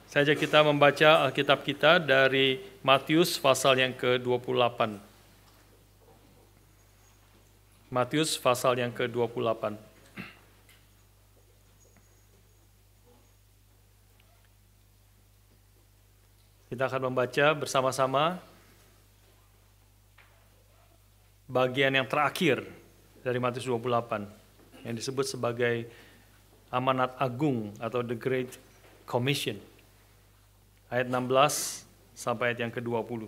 Saya ajak kita membaca Alkitab kita dari Matius pasal yang ke-28. Matius pasal yang ke-28. Kita akan membaca bersama-sama bagian yang terakhir dari Matius 28 yang disebut sebagai amanat agung atau The Great Commission. Ayat 16 sampai ayat yang ke-20.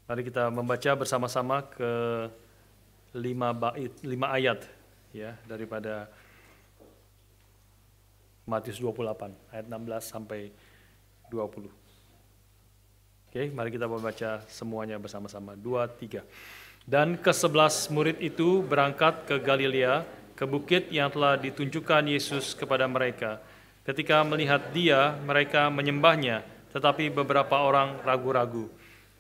Mari kita membaca bersama-sama ke 5 ayat ya daripada Matius 28 ayat 16 sampai 20. Oke, mari kita membaca semuanya bersama-sama. 2, 3. Dan ke-11 murid itu berangkat ke Galilea, ke bukit yang telah ditunjukkan Yesus kepada mereka. Ketika melihat Dia, mereka menyembahnya, tetapi beberapa orang ragu-ragu.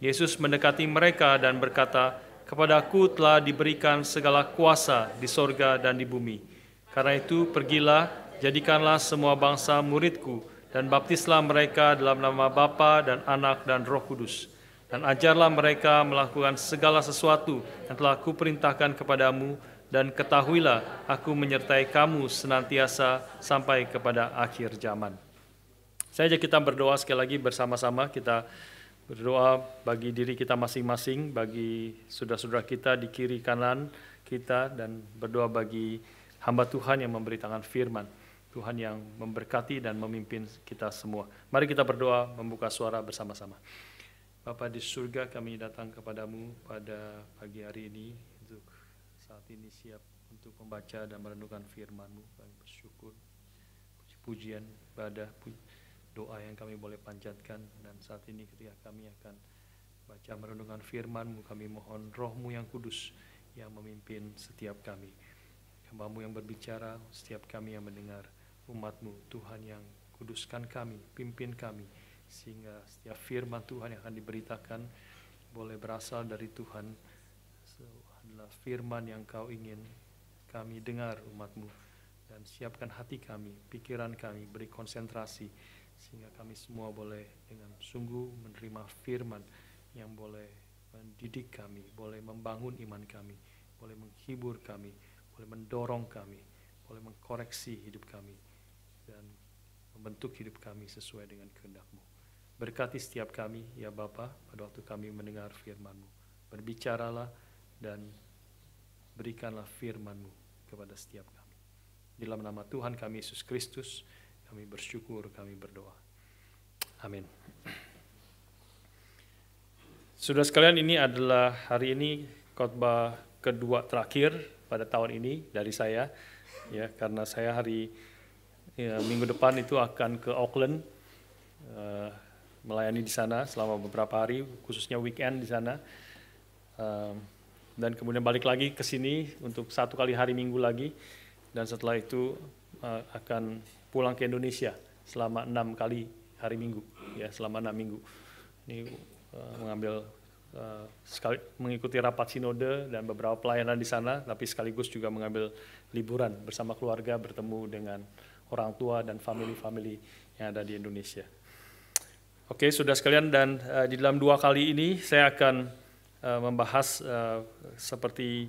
Yesus mendekati mereka dan berkata, "Kepadaku telah diberikan segala kuasa di sorga dan di bumi. Karena itu pergilah, jadikanlah semua bangsa muridku, dan baptislah mereka dalam nama Bapa dan Anak dan Roh Kudus. Dan ajarlah mereka melakukan segala sesuatu yang telah kuperintahkan kepadamu, dan ketahuilah aku menyertai kamu senantiasa sampai kepada akhir zaman." Saya ajak kita berdoa sekali lagi bersama-sama. Kita berdoa bagi diri kita masing-masing, bagi saudara-saudara kita di kiri kanan kita, dan berdoa bagi hamba Tuhan yang memberitakan firman. Tuhan yang memberkati dan memimpin kita semua. Mari kita berdoa membuka suara bersama-sama. Bapa di surga, kami datang kepadamu pada pagi hari ini untuk saat ini siap untuk membaca dan merenungkan firman-Mu. Kami bersyukur, puji-pujian, ibadah, doa yang kami boleh panjatkan. Dan saat ini ketika kami akan baca merenungkan firman-Mu, kami mohon Roh-Mu yang kudus yang memimpin setiap kami. Hamba-Mu yang berbicara, setiap kami yang mendengar. Umat-Mu, Tuhan yang kuduskan kami, pimpin kami, sehingga setiap firman Tuhan yang akan diberitakan boleh berasal dari Tuhan. Adalah firman yang Kau ingin kami dengar, umat-Mu, dan siapkan hati kami, pikiran kami, beri konsentrasi, sehingga kami semua boleh dengan sungguh menerima firman yang boleh mendidik kami, boleh membangun iman kami, boleh menghibur kami, boleh mendorong kami, boleh mengkoreksi hidup kami, dan membentuk hidup kami sesuai dengan kehendak-Mu. Berkati setiap kami, ya Bapa, pada waktu kami mendengar firman-Mu. Berbicaralah dan berikanlah firman-Mu kepada setiap kami. Di dalam nama Tuhan kami Yesus Kristus, kami bersyukur, kami berdoa. Amin. Saudara sekalian, ini adalah hari ini khotbah kedua terakhir pada tahun ini dari saya, ya, karena saya minggu depan itu akan ke Auckland, melayani di sana selama beberapa hari, khususnya weekend di sana, dan kemudian balik lagi ke sini untuk 1 kali hari Minggu lagi, dan setelah itu akan pulang ke Indonesia selama 6 kali hari Minggu, ya, selama 6 minggu. Ini mengikuti rapat sinode dan beberapa pelayanan di sana, tapi sekaligus juga mengambil liburan bersama keluarga, bertemu dengan orang tua dan family yang ada di Indonesia. Oke, saudara sekalian, dan di dalam 2 kali ini saya akan membahas seperti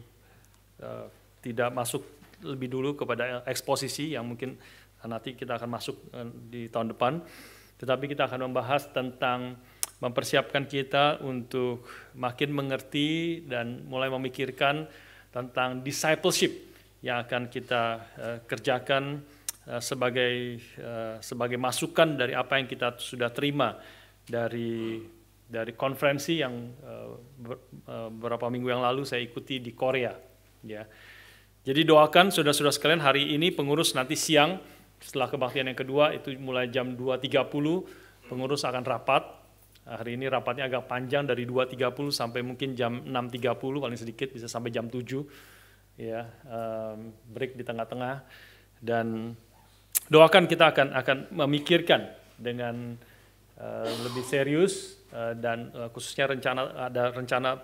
tidak masuk lebih dulu kepada eksposisi yang mungkin nanti kita akan masuk di tahun depan, tetapi kita akan membahas tentang mempersiapkan kita untuk makin mengerti dan mulai memikirkan tentang discipleship yang akan kita kerjakan sebagai masukan dari apa yang kita sudah terima dari konferensi yang beberapa minggu yang lalu saya ikuti di Korea, ya. Jadi doakan saudara-saudara sekalian, hari ini pengurus nanti siang setelah kebaktian yang kedua itu mulai jam 2.30 pengurus akan rapat. Hari ini rapatnya agak panjang dari 2.30 sampai mungkin jam 6.30 paling sedikit, bisa sampai jam 7, ya, break di tengah-tengah. Dan doakan kita akan memikirkan dengan lebih serius dan khususnya ada rencana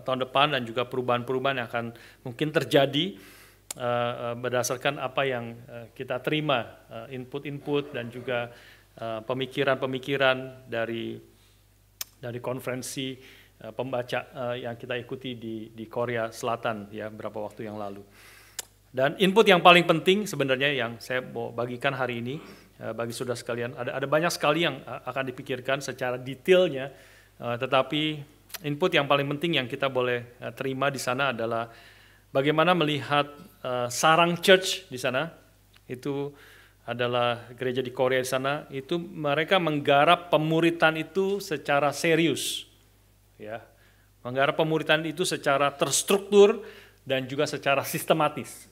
tahun depan dan juga perubahan-perubahan yang akan mungkin terjadi berdasarkan apa yang kita terima, input-input dan juga pemikiran-pemikiran dari konferensi pembaca yang kita ikuti di Korea Selatan ya beberapa waktu yang lalu. Dan input yang paling penting sebenarnya yang saya mau bagikan hari ini bagi saudara sekalian, ada banyak sekali yang akan dipikirkan secara detailnya, tetapi input yang paling penting yang kita boleh terima di sana adalah bagaimana melihat Sarang Church di sana. Itu adalah gereja di Korea di sana, itu mereka menggarap pemuritan itu secara serius. Ya, menggarap pemuritan itu secara terstruktur dan juga secara sistematis.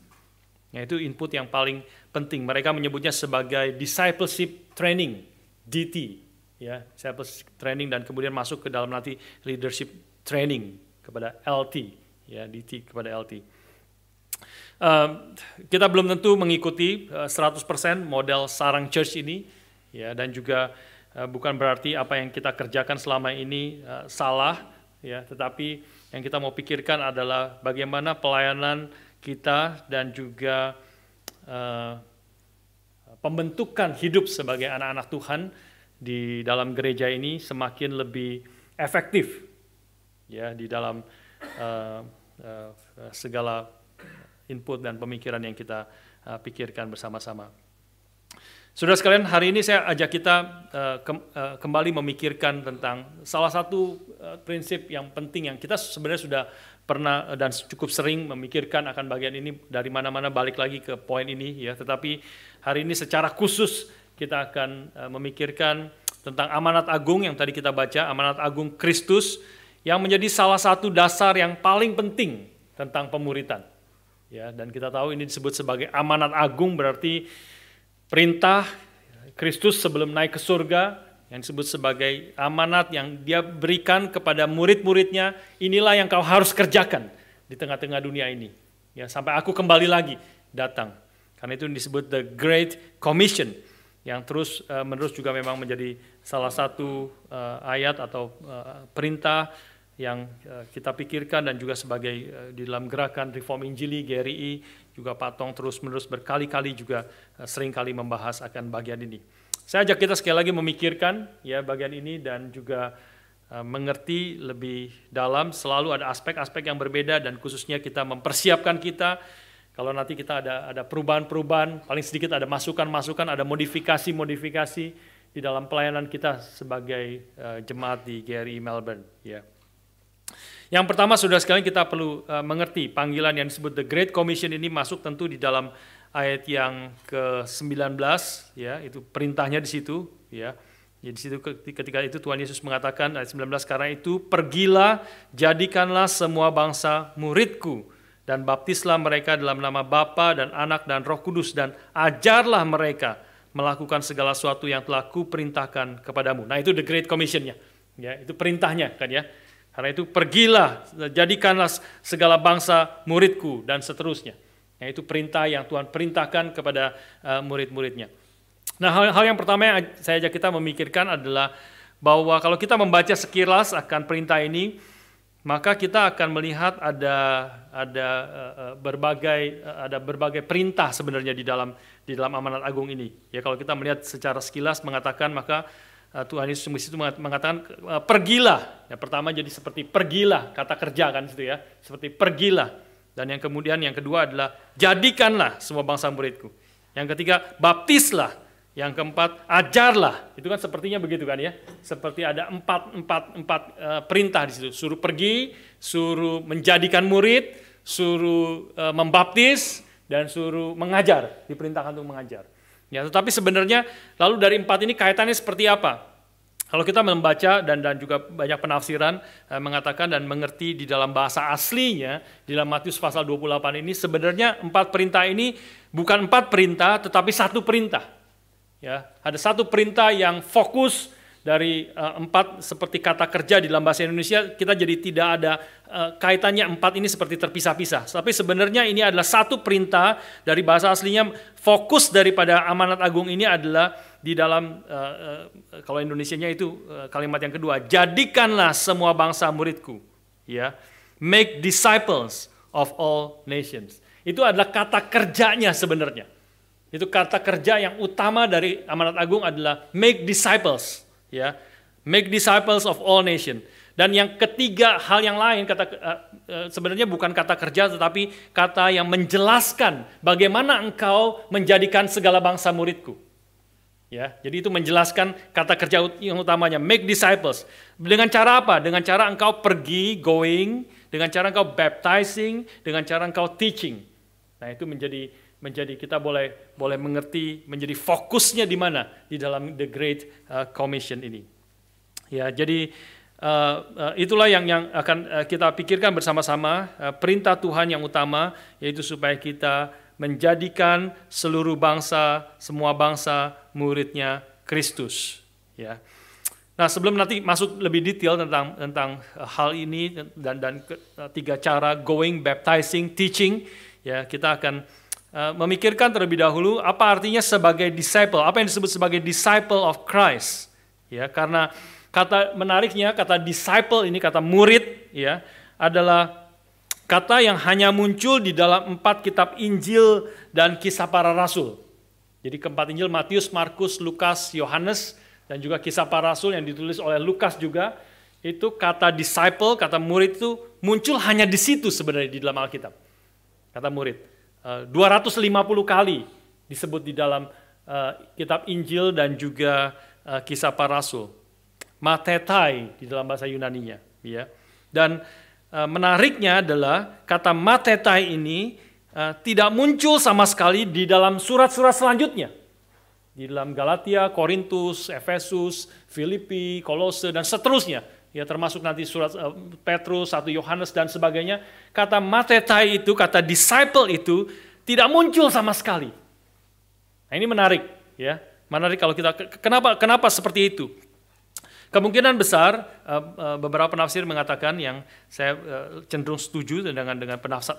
Ya, itu input yang paling penting. Mereka menyebutnya sebagai discipleship training, DT, ya, discipleship training, dan kemudian masuk ke dalam nanti leadership training kepada LT, ya, DT kepada LT. Kita belum tentu mengikuti 100% model Sarang Church ini, ya, dan juga bukan berarti apa yang kita kerjakan selama ini salah, ya, tetapi yang kita mau pikirkan adalah bagaimana pelayanan kita dan juga pembentukan hidup sebagai anak-anak Tuhan di dalam gereja ini semakin lebih efektif, ya, di dalam segala input dan pemikiran yang kita pikirkan bersama-sama. Saudara sekalian, hari ini saya ajak kita kembali memikirkan tentang salah satu prinsip yang penting yang kita sebenarnya sudah pernah dan cukup sering memikirkan akan bagian ini, dari mana-mana balik lagi ke poin ini, ya. Tetapi hari ini secara khusus kita akan memikirkan tentang amanat agung yang tadi kita baca, amanat agung Kristus yang menjadi salah satu dasar yang paling penting tentang pemuritan. Ya, dan kita tahu ini disebut sebagai amanat agung, berarti perintah Kristus sebelum naik ke surga yang disebut sebagai amanat yang dia berikan kepada murid-muridnya. Inilah yang kau harus kerjakan di tengah-tengah dunia ini, ya, sampai aku kembali lagi datang. Karena itu disebut the Great Commission, yang terus menerus juga memang menjadi salah satu ayat atau perintah yang kita pikirkan, dan juga sebagai di dalam gerakan Reform Injili GRI juga Pak Tong terus-menerus berkali-kali juga seringkali membahas akan bagian ini. Saya ajak kita sekali lagi memikirkan, ya, bagian ini dan juga mengerti lebih dalam. Selalu ada aspek-aspek yang berbeda, dan khususnya kita mempersiapkan kita kalau nanti kita ada perubahan-perubahan, paling sedikit ada masukan-masukan, ada modifikasi-modifikasi di dalam pelayanan kita sebagai jemaat di GRI Melbourne, ya. Yang pertama, saudara sekalian, kita perlu mengerti panggilan yang disebut The Great Commission ini masuk tentu di dalam ayat yang ke-19, ya, itu perintahnya di situ, ya. Jadi di situ ketika itu Tuhan Yesus mengatakan ayat 19, karena itu pergilah, jadikanlah semua bangsa muridku, dan baptislah mereka dalam nama Bapa dan Anak dan Roh Kudus, dan ajarlah mereka melakukan segala sesuatu yang telah kuperintahkan kepadamu. Nah, itu The Great Commission-nya, ya, itu perintahnya kan, ya. Karena itu pergilah, jadikanlah segala bangsa muridku, dan seterusnya. Nah, itu perintah yang Tuhan perintahkan kepada murid-muridnya. Nah, hal yang pertama yang saya ajak kita memikirkan adalah bahwa kalau kita membaca sekilas akan perintah ini, maka kita akan melihat ada berbagai perintah sebenarnya di dalam amanat agung ini. Ya, kalau kita melihat secara sekilas mengatakan, maka Tuhan Yesus itu mengatakan pergilah. Ya, pertama jadi seperti pergilah, kata kerja kan situ, ya, seperti pergilah. Dan yang kemudian yang kedua adalah jadikanlah semua bangsa muridku. Yang ketiga baptislah. Yang keempat ajarlah. Itu kan sepertinya begitu kan, ya. Seperti ada empat perintah di situ. Suruh pergi, suruh menjadikan murid, suruh membaptis, dan suruh mengajar. Diperintahkan untuk mengajar. Ya, tetapi sebenarnya lalu dari empat ini kaitannya seperti apa? Kalau kita membaca dan juga banyak penafsiran mengatakan dan mengerti di dalam bahasa aslinya, di dalam Matius pasal 28 ini, sebenarnya empat perintah ini bukan empat perintah, tetapi satu perintah. Ya, ada satu perintah yang fokus dari empat, seperti kata kerja di dalam bahasa Indonesia, kita jadi tidak ada kaitannya empat ini seperti terpisah-pisah. Tapi sebenarnya ini adalah satu perintah dari bahasa aslinya. Fokus daripada amanat agung ini adalah di dalam, kalau Indonesianya itu kalimat yang kedua, jadikanlah semua bangsa muridku, ya, make disciples of all nations. Itu adalah kata kerjanya sebenarnya. Itu kata kerja yang utama dari amanat agung adalah make disciples, ya. Make disciples of all nation. Dan yang ketiga, hal yang lain, sebenarnya bukan kata kerja tetapi kata yang menjelaskan bagaimana engkau menjadikan segala bangsa muridku. Ya, jadi itu menjelaskan kata kerja yang utamanya, make disciples. Dengan cara apa? Dengan cara engkau pergi, going, dengan cara engkau baptizing, dengan cara engkau teaching. Nah, itu menjadi kita boleh mengerti menjadi fokusnya di mana di dalam the Great Commission ini. Ya, jadi itulah yang akan kita pikirkan bersama-sama, perintah Tuhan yang utama, yaitu supaya kita menjadikan seluruh bangsa, semua bangsa muridnya Kristus. Ya. Nah, sebelum nanti masuk lebih detail tentang hal ini dan tiga cara, going, baptizing, teaching, ya, kita akan memikirkan terlebih dahulu apa artinya sebagai disciple, apa yang disebut sebagai disciple of Christ. Ya, karena menariknya kata disciple ini, kata murid, ya, adalah kata yang hanya muncul di dalam 4 kitab Injil dan Kisah Para Rasul. Jadi keempat Injil, Matius, Markus, Lukas, Yohanes, dan juga Kisah Para Rasul yang ditulis oleh Lukas juga, itu kata disciple, kata murid itu muncul hanya di situ sebenarnya di dalam Alkitab. Kata murid. 250 kali disebut di dalam kitab Injil dan juga Kisah Para Rasul. Matetai di dalam bahasa Yunaninya, ya. Dan menariknya adalah kata matetai ini tidak muncul sama sekali di dalam surat-surat selanjutnya. Di dalam Galatia, Korintus, Efesus, Filipi, Kolose, dan seterusnya. Ya, termasuk nanti surat Petrus, 1 Yohanes, dan sebagainya. Kata matetai itu, kata disciple itu tidak muncul sama sekali. Nah, ini menarik, ya. Menarik kalau kita, kenapa seperti itu? Kemungkinan besar, beberapa penafsir mengatakan, yang saya cenderung setuju dengan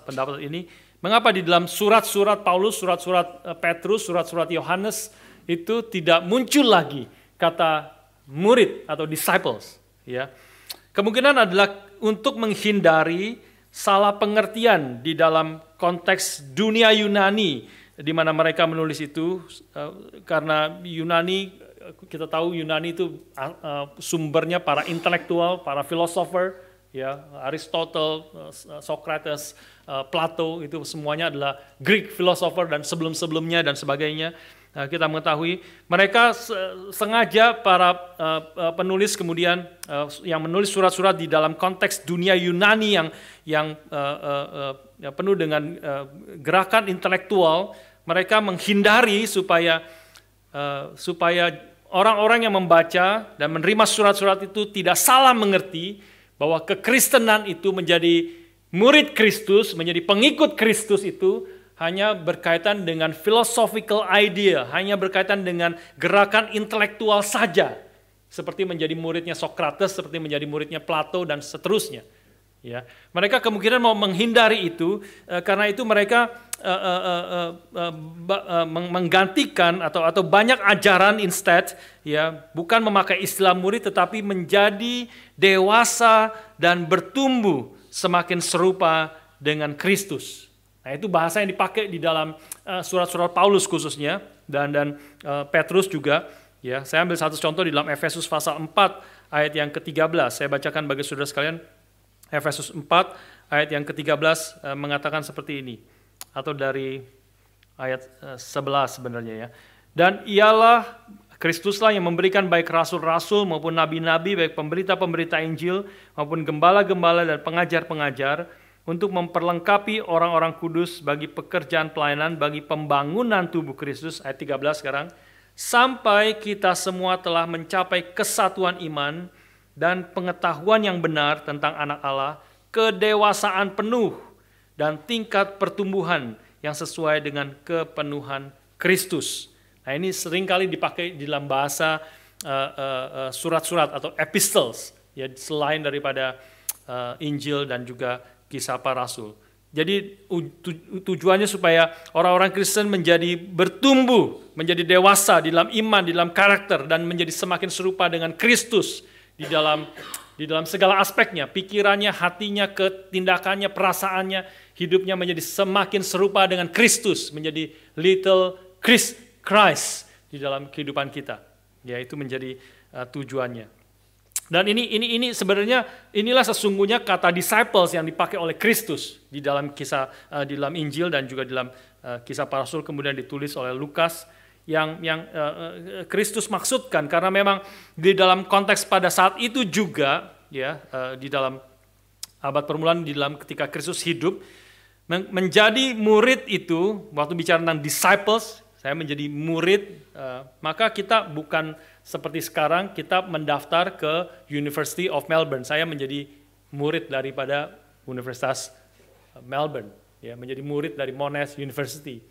pendapat ini, mengapa di dalam surat-surat Paulus, surat-surat Petrus, surat-surat Yohanes, itu tidak muncul lagi kata murid atau disciples. Ya, kemungkinan adalah untuk menghindari salah pengertian di dalam konteks dunia Yunani, di mana mereka menulis itu, karena Yunani, kita tahu Yunani itu sumbernya para intelektual, para filosofer, ya, Aristotle, Socrates, Plato, itu semuanya adalah Greek philosopher dan sebelum-sebelumnya dan sebagainya. Kita mengetahui mereka sengaja para penulis kemudian yang menulis surat-surat di dalam konteks dunia Yunani yang penuh dengan gerakan intelektual, mereka menghindari supaya orang-orang yang membaca dan menerima surat-surat itu tidak salah mengerti bahwa kekristenan itu menjadi murid Kristus, menjadi pengikut Kristus itu hanya berkaitan dengan philosophical idea, hanya berkaitan dengan gerakan intelektual saja, seperti menjadi muridnya Socrates, seperti menjadi muridnya Plato, dan seterusnya. Ya, mereka kemungkinan mau menghindari itu, karena itu mereka menggantikan atau banyak ajaran instead, ya, bukan memakai istilah murid, tetapi menjadi dewasa dan bertumbuh semakin serupa dengan Kristus. Nah, itu bahasa yang dipakai di dalam surat-surat Paulus khususnya dan Petrus juga. Ya, saya ambil satu contoh di dalam Efesus pasal 4 ayat yang ke-13. Saya bacakan bagi saudara sekalian. Efesus 4 ayat yang ke-13 mengatakan seperti ini, atau dari ayat 11 sebenarnya, ya. Dan ialah Kristuslah yang memberikan baik rasul-rasul maupun nabi-nabi, baik pemberita-pemberita Injil maupun gembala-gembala dan pengajar-pengajar, untuk memperlengkapi orang-orang kudus bagi pekerjaan pelayanan, bagi pembangunan tubuh Kristus, ayat 13 sekarang, sampai kita semua telah mencapai kesatuan iman dan pengetahuan yang benar tentang anak Allah, kedewasaan penuh dan tingkat pertumbuhan yang sesuai dengan kepenuhan Kristus. Nah, ini seringkali dipakai di dalam bahasa surat-surat atau epistles, ya, selain daripada Injil dan juga Kisah Para Rasul. Jadi tujuannya supaya orang-orang Kristen menjadi bertumbuh, menjadi dewasa di dalam iman, di dalam karakter, dan menjadi semakin serupa dengan Kristus di dalam di dalam segala aspeknya, pikirannya, hatinya, ketindakannya, perasaannya, hidupnya menjadi semakin serupa dengan Kristus, menjadi little Christ di dalam kehidupan kita. Ya, itu menjadi tujuannya. Dan ini sebenarnya inilah sesungguhnya kata disciples yang dipakai oleh Kristus di dalam kisah di dalam Injil dan juga di dalam kisah para rasul, kemudian ditulis oleh Lukas yang Kristus maksudkan, karena memang di dalam konteks pada saat itu juga ya, di dalam abad permulaan, di dalam ketika Kristus hidup, menjadi murid itu, waktu bicara tentang disciples, saya menjadi murid, maka kita bukan seperti sekarang kita mendaftar ke University of Melbourne. Saya menjadi murid daripada Universitas Melbourne, ya, menjadi murid dari Monash University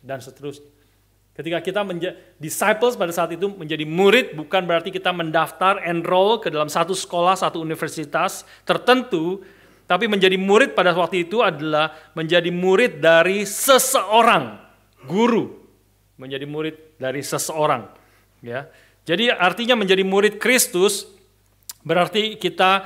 dan seterusnya. Ketika kita disciples pada saat itu menjadi murid, bukan berarti kita mendaftar, enroll ke dalam satu sekolah, satu universitas tertentu, tapi menjadi murid pada waktu itu adalah menjadi murid dari seseorang, guru, menjadi murid dari seseorang. Ya, jadi artinya menjadi murid Kristus berarti kita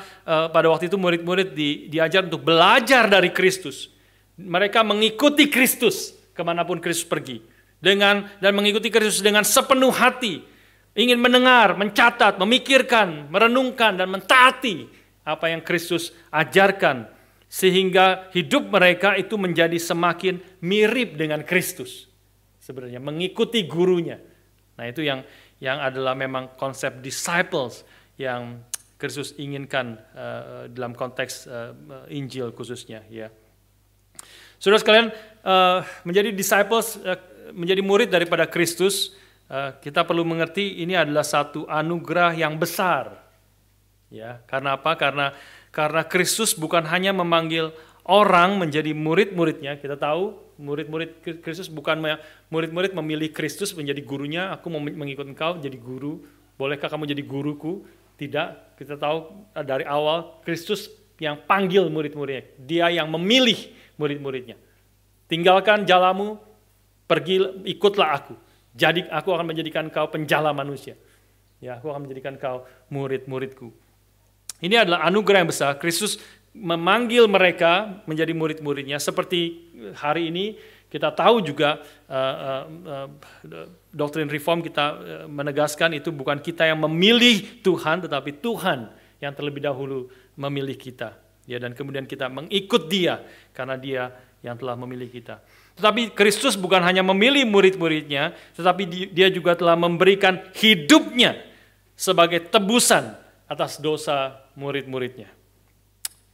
pada waktu itu murid-murid diajar untuk belajar dari Kristus. Mereka mengikuti Kristus kemanapun Kristus pergi. Dan mengikuti Kristus dengan sepenuh hati, ingin mendengar, mencatat, memikirkan, merenungkan, dan mentaati apa yang Kristus ajarkan, sehingga hidup mereka itu menjadi semakin mirip dengan Kristus. Sebenarnya mengikuti gurunya. Nah, itu yang adalah memang konsep disciples yang Kristus inginkan dalam konteks Injil khususnya. Ya. Saudara sekalian, menjadi disciples, menjadi murid daripada Kristus, kita perlu mengerti ini adalah satu anugerah yang besar. Ya, karena apa? Karena Kristus bukan hanya memanggil orang menjadi murid-muridnya. Kita tahu murid-murid Kristus bukan murid-murid memilih Kristus menjadi gurunya. Aku mau mengikut engkau jadi guru. Bolehkah kamu jadi guruku? Tidak. Kita tahu dari awal Kristus yang panggil murid-muridnya. Dia yang memilih murid-muridnya. Tinggalkan jalamu, pergi, ikutlah aku. Jadi aku akan menjadikan kau penjala manusia. Ya, aku akan menjadikan kau murid-muridku. Ini adalah anugerah yang besar. Kristus memanggil mereka menjadi murid-muridnya. Seperti hari ini kita tahu juga doktrin reform kita menegaskan itu bukan kita yang memilih Tuhan, tetapi Tuhan yang terlebih dahulu memilih kita. Ya, dan kemudian kita mengikut Dia karena Dia yang telah memilih kita. Tetapi Kristus bukan hanya memilih murid-muridnya, tetapi Dia juga telah memberikan hidupnya sebagai tebusan atas dosa murid-muridnya.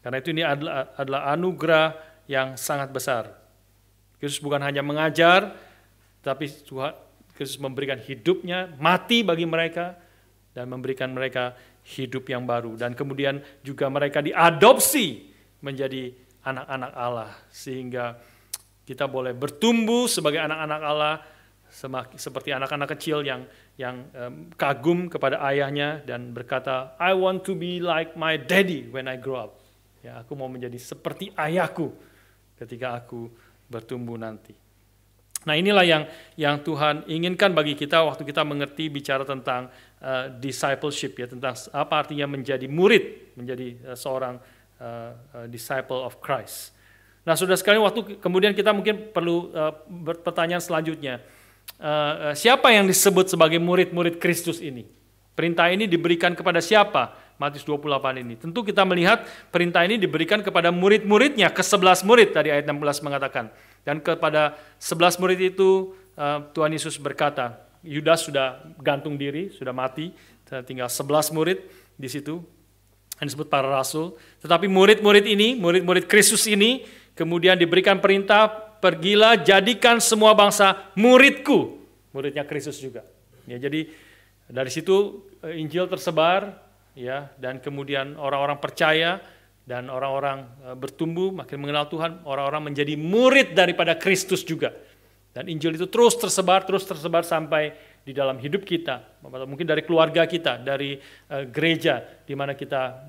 Karena itu ini adalah anugerah yang sangat besar. Kristus bukan hanya mengajar, tapi Kristus memberikan hidupnya, mati bagi mereka, dan memberikan mereka hidup yang baru. Dan kemudian juga mereka diadopsi menjadi anak-anak Allah, sehingga kita boleh bertumbuh sebagai anak-anak Allah, seperti anak-anak kecil yang kagum kepada ayahnya dan berkata, I want to be like my daddy when I grow up. Ya, aku mau menjadi seperti ayahku ketika aku bertumbuh nanti. Nah, inilah yang Tuhan inginkan bagi kita waktu kita mengerti bicara tentang discipleship, ya, tentang apa artinya menjadi murid, menjadi seorang disciple of Christ. Nah, saudara sekalian, waktu kemudian kita mungkin perlu pertanyaan selanjutnya, siapa yang disebut sebagai murid-murid Kristus ini? Perintah ini diberikan kepada siapa? Matius 28 ini. Tentu kita melihat perintah ini diberikan kepada murid-muridnya, ke-11 murid tadi ayat 16 mengatakan. Dan kepada 11 murid itu Tuhan Yesus berkata, Yudas sudah gantung diri, sudah mati, tinggal 11 murid di situ yang disebut para rasul. Tetapi murid-murid ini, murid-murid Kristus ini kemudian diberikan perintah, pergilah jadikan semua bangsa muridku. Muridnya Kristus juga. Ya, jadi dari situ Injil tersebar, ya, dan kemudian orang-orang percaya dan orang-orang bertumbuh, makin mengenal Tuhan, orang-orang menjadi murid daripada Kristus juga. Dan Injil itu terus tersebar sampai di dalam hidup kita, mungkin dari keluarga kita, dari gereja di mana kita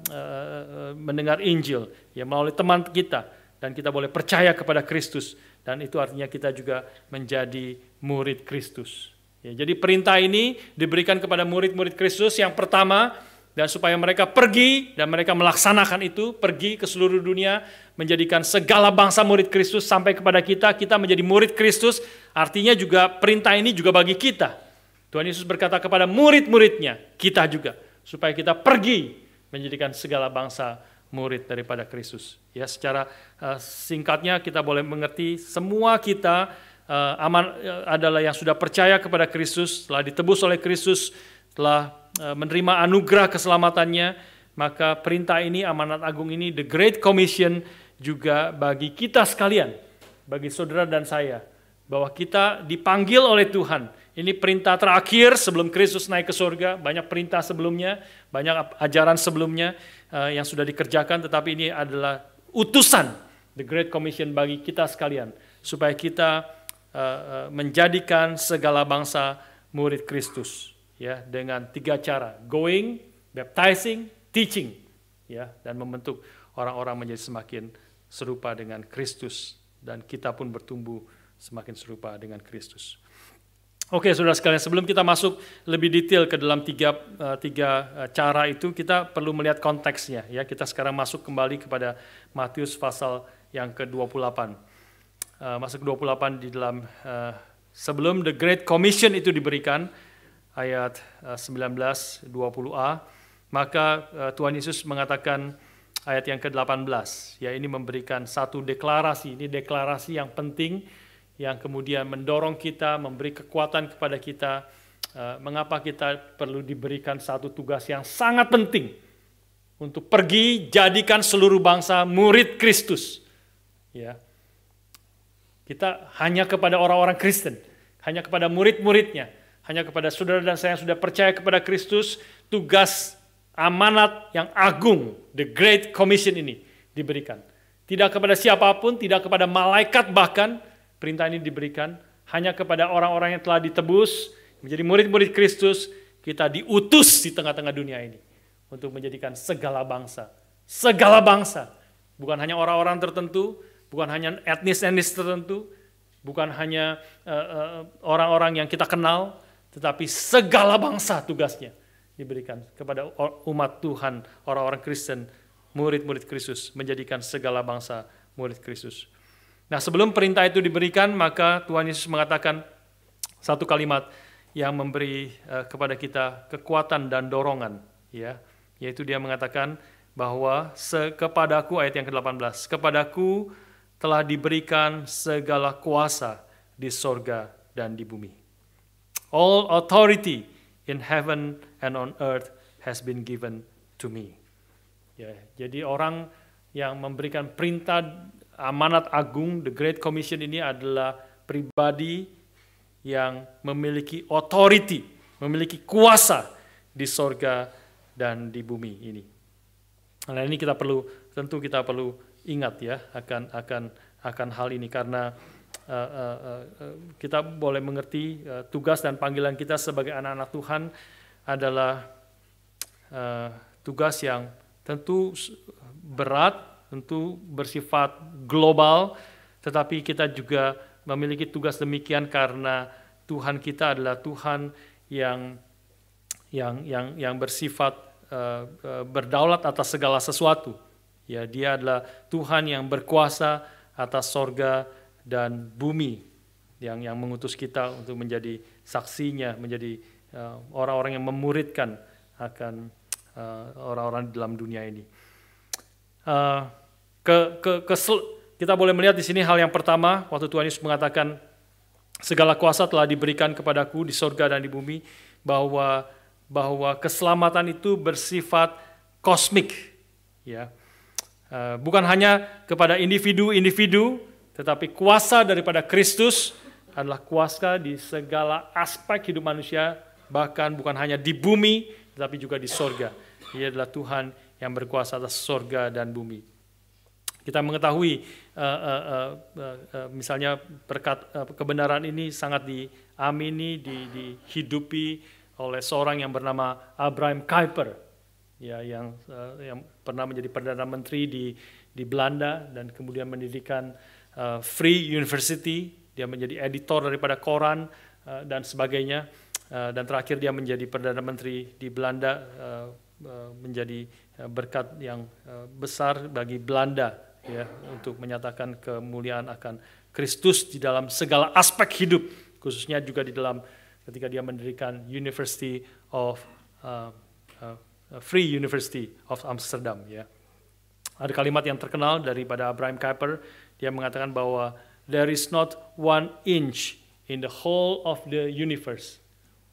mendengar Injil, ya, melalui teman kita, dan kita boleh percaya kepada Kristus, dan itu artinya kita juga menjadi murid Kristus. Ya, jadi perintah ini diberikan kepada murid-murid Kristus. Yang pertama, dan supaya mereka pergi dan mereka melaksanakan itu, pergi ke seluruh dunia, menjadikan segala bangsa murid Kristus sampai kepada kita menjadi murid Kristus, artinya juga perintah ini juga bagi kita. Tuhan Yesus berkata kepada murid-muridnya, kita juga, supaya kita pergi menjadikan segala bangsa murid daripada Kristus. Ya, secara singkatnya kita boleh mengerti semua kita adalah yang sudah percaya kepada Kristus, telah ditebus oleh Kristus, telah menerima anugerah keselamatannya, maka perintah ini, amanat agung ini, the Great Commission juga bagi kita sekalian, bagi saudara dan saya, bahwa kita dipanggil oleh Tuhan. Ini perintah terakhir sebelum Kristus naik ke surga. Banyak perintah sebelumnya, banyak ajaran sebelumnya yang sudah dikerjakan, tetapi ini adalah utusan, the Great Commission bagi kita sekalian, supaya kita menjadikan segala bangsa murid Kristus, ya, dengan 3 cara: going, baptizing, teaching, ya, dan membentuk orang-orang menjadi semakin serupa dengan Kristus, dan kita pun bertumbuh semakin serupa dengan Kristus. Oke, saudara sekalian, sebelum kita masuk lebih detail ke dalam tiga cara itu, kita perlu melihat konteksnya. Ya, kita sekarang masuk kembali kepada Matius pasal yang ke-28. Masuk 28 di dalam sebelum the Great Commission itu diberikan, ayat 19-20a, maka Tuhan Yesus mengatakan ayat yang ke-18, ya, ini memberikan satu deklarasi. Ini deklarasi yang penting, yang kemudian mendorong kita, memberi kekuatan kepada kita, mengapa kita perlu diberikan satu tugas yang sangat penting untuk pergi jadikan seluruh bangsa murid Kristus. Ya, kita hanya kepada orang-orang Kristen, hanya kepada murid-muridnya, hanya kepada saudara dan saya yang sudah percaya kepada Kristus, tugas amanat yang agung, the Great Commission ini diberikan. Tidak kepada siapapun, tidak kepada malaikat bahkan. Perintah ini diberikan hanya kepada orang-orang yang telah ditebus, menjadi murid-murid Kristus. Kita diutus di tengah-tengah dunia ini untuk menjadikan segala bangsa. Segala bangsa. Bukan hanya orang-orang tertentu, bukan hanya etnis-etnis tertentu, bukan hanya orang-orang yang kita kenal, tetapi segala bangsa tugasnya diberikan kepada umat Tuhan, orang-orang Kristen, murid-murid Kristus, menjadikan segala bangsa murid Kristus. Nah, sebelum perintah itu diberikan, maka Tuhan Yesus mengatakan satu kalimat yang memberi kepada kita kekuatan dan dorongan, ya, yaitu dia mengatakan bahwa kepadaku, ayat yang ke-18, kepadaku telah diberikan segala kuasa di sorga dan di bumi. All authority in heaven and on earth has been given to me. Ya, jadi orang yang memberikan perintah amanat agung, the Great Commission ini adalah pribadi yang memiliki authority, memiliki kuasa di sorga dan di bumi ini. Nah, ini tentu kita perlu ingat, ya, akan hal ini, karena kita boleh mengerti tugas dan panggilan kita sebagai anak-anak Tuhan adalah tugas yang tentu berat, tentu bersifat global, tetapi kita juga memiliki tugas demikian karena Tuhan kita adalah Tuhan yang bersifat berdaulat atas segala sesuatu. Ya, Dia adalah Tuhan yang berkuasa atas sorga dan bumi, yang mengutus kita untuk menjadi saksinya, menjadi orang-orang yang memuridkan akan orang-orang di dalam dunia ini. Kita boleh melihat di sini hal yang pertama, waktu Tuhan Yesus mengatakan segala kuasa telah diberikan kepadaku di sorga dan di bumi, bahwa keselamatan itu bersifat kosmik, ya, bukan hanya kepada individu-individu, tetapi kuasa daripada Kristus adalah kuasa di segala aspek hidup manusia, bahkan bukan hanya di bumi, tetapi juga di sorga. Dia adalah Tuhan yang berkuasa atas sorga dan bumi. Kita mengetahui misalnya kebenaran ini sangat diamini, dihidupi oleh seorang yang bernama Abraham Kuyper, ya, yang pernah menjadi Perdana Menteri di Belanda dan kemudian mendirikan Free University. Dia menjadi editor daripada koran dan sebagainya, dan terakhir dia menjadi Perdana Menteri di Belanda menjadi berkat yang besar bagi Belanda, ya, untuk menyatakan kemuliaan akan Kristus di dalam segala aspek hidup, khususnya juga di dalam ketika dia mendirikan University of Free University of Amsterdam, ya. Ada kalimat yang terkenal daripada Abraham Kuyper, dia mengatakan bahwa there is not 1 inch in the whole of the universe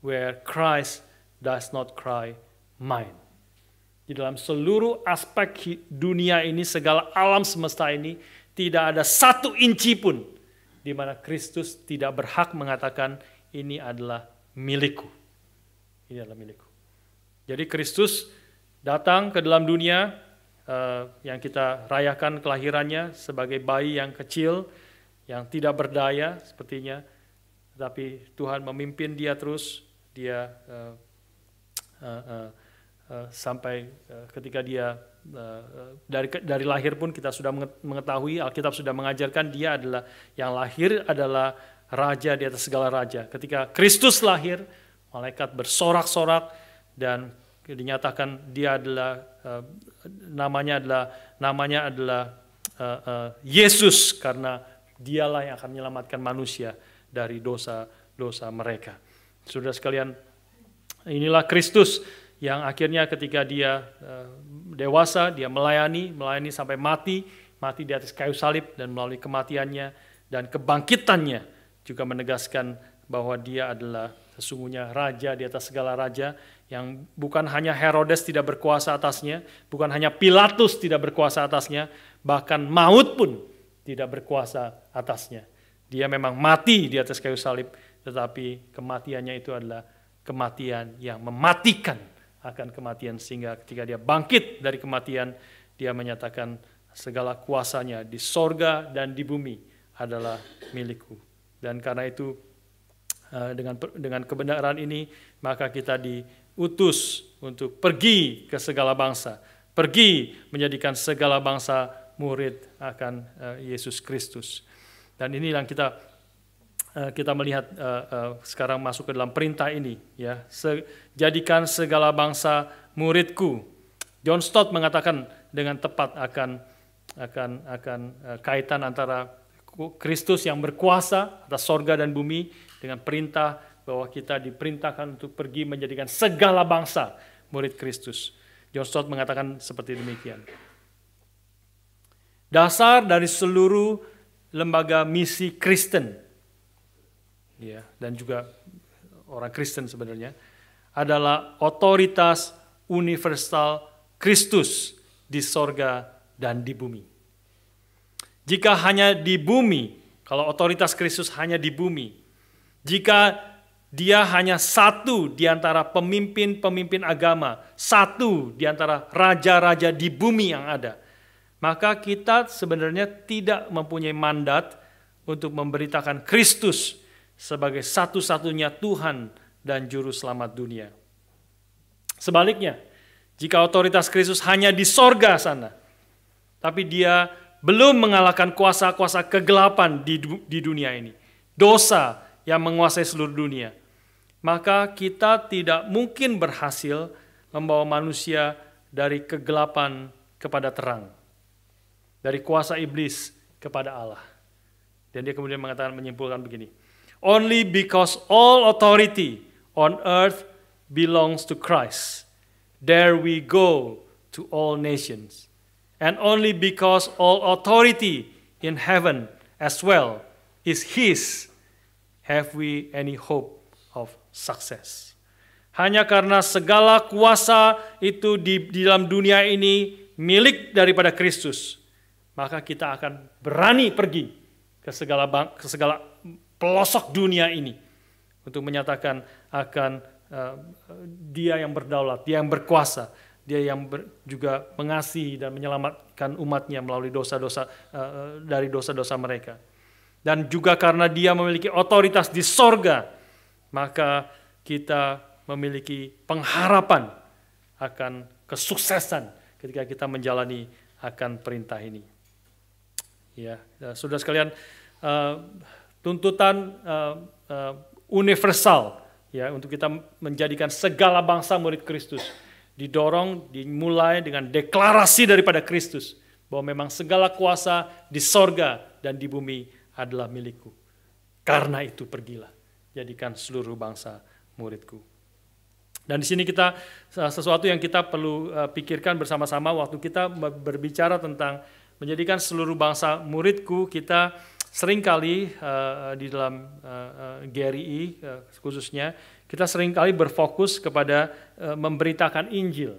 where Christ does not cry mine. Di dalam seluruh aspek dunia ini, segala alam semesta ini, tidak ada 1 inci pun di mana Kristus tidak berhak mengatakan ini adalah milikku. Ini adalah milikku. Jadi Kristus datang ke dalam dunia yang kita rayakan kelahirannya sebagai bayi yang kecil, yang tidak berdaya sepertinya, tapi Tuhan memimpin dia terus, dia sampai ketika dia dari lahir pun kita sudah mengetahui, Alkitab sudah mengajarkan dia adalah yang lahir adalah raja di atas segala raja. Ketika Kristus lahir, malaikat bersorak-sorak dan dinyatakan dia adalah namanya adalah Yesus, karena dialah yang akan menyelamatkan manusia dari dosa-dosa mereka. Saudara sekalian, inilah Kristus yang akhirnya ketika dia dewasa, dia melayani sampai mati di atas kayu salib, dan melalui kematiannya dan kebangkitannya juga menegaskan bahwa dia adalah sesungguhnya raja di atas segala raja, yang bukan hanya Herodes tidak berkuasa atasnya, bukan hanya Pilatus tidak berkuasa atasnya, bahkan maut pun tidak berkuasa atasnya. Dia memang mati di atas kayu salib, tetapi kematiannya itu adalah kematian yang mematikan akan kematian, sehingga ketika dia bangkit dari kematian, dia menyatakan segala kuasanya di sorga dan di bumi adalah milikku. Dan karena itu dengan kebenaran ini, maka kita diutus untuk pergi ke segala bangsa, pergi menjadikan segala bangsa murid akan Yesus Kristus. Dan ini yang kita melihat sekarang masuk ke dalam perintah ini, ya, jadikan segala bangsa muridku. John Stott mengatakan dengan tepat akan kaitan antara Kristus yang berkuasa atas sorga dan bumi dengan perintah bahwa kita diperintahkan untuk pergi menjadikan segala bangsa murid Kristus. John Stott mengatakan seperti demikian. Dasar dari seluruh lembaga misi Kristen, ya, dan juga orang Kristen sebenarnya, adalah otoritas universal Kristus di sorga dan di bumi. Jika hanya di bumi, kalau otoritas Kristus hanya di bumi, jika dia hanya satu di antara pemimpin-pemimpin agama, satu di antara raja-raja di bumi yang ada, maka kita sebenarnya tidak mempunyai mandat untuk memberitakan Kristus sebagai satu-satunya Tuhan dan Juru Selamat dunia. Sebaliknya, jika otoritas Kristus hanya di sorga sana, tapi dia belum mengalahkan kuasa-kuasa kegelapan di dunia ini, dosa yang menguasai seluruh dunia, maka kita tidak mungkin berhasil membawa manusia dari kegelapan kepada terang, dari kuasa iblis kepada Allah. Dan dia kemudian menyimpulkan begini, only because all authority on earth belongs to Christ, there we go to all nations. And only because all authority in heaven as well is His, have we any hope of success. Hanya karena segala kuasa itu di dalam dunia ini milik daripada Kristus, maka kita akan berani pergi ke segala pelosok dunia ini untuk menyatakan akan Dia yang berdaulat, Dia yang berkuasa, Dia yang juga mengasihi dan menyelamatkan umatnya melalui dari dosa-dosa mereka. Dan juga karena Dia memiliki otoritas di sorga, maka kita memiliki pengharapan akan kesuksesan ketika kita menjalani akan perintah ini. Ya, saudara sekalian, tuntutan universal, ya, untuk kita menjadikan segala bangsa murid Kristus didorong, dimulai dengan deklarasi daripada Kristus bahwa memang segala kuasa di sorga dan di bumi adalah milikku. Karena itu pergilah, jadikan seluruh bangsa muridku. Dan di sini kita sesuatu yang kita perlu pikirkan bersama-sama waktu kita berbicara tentang menjadikan seluruh bangsa muridku. Kita seringkali di dalam GRI khususnya, kita seringkali berfokus kepada memberitakan Injil.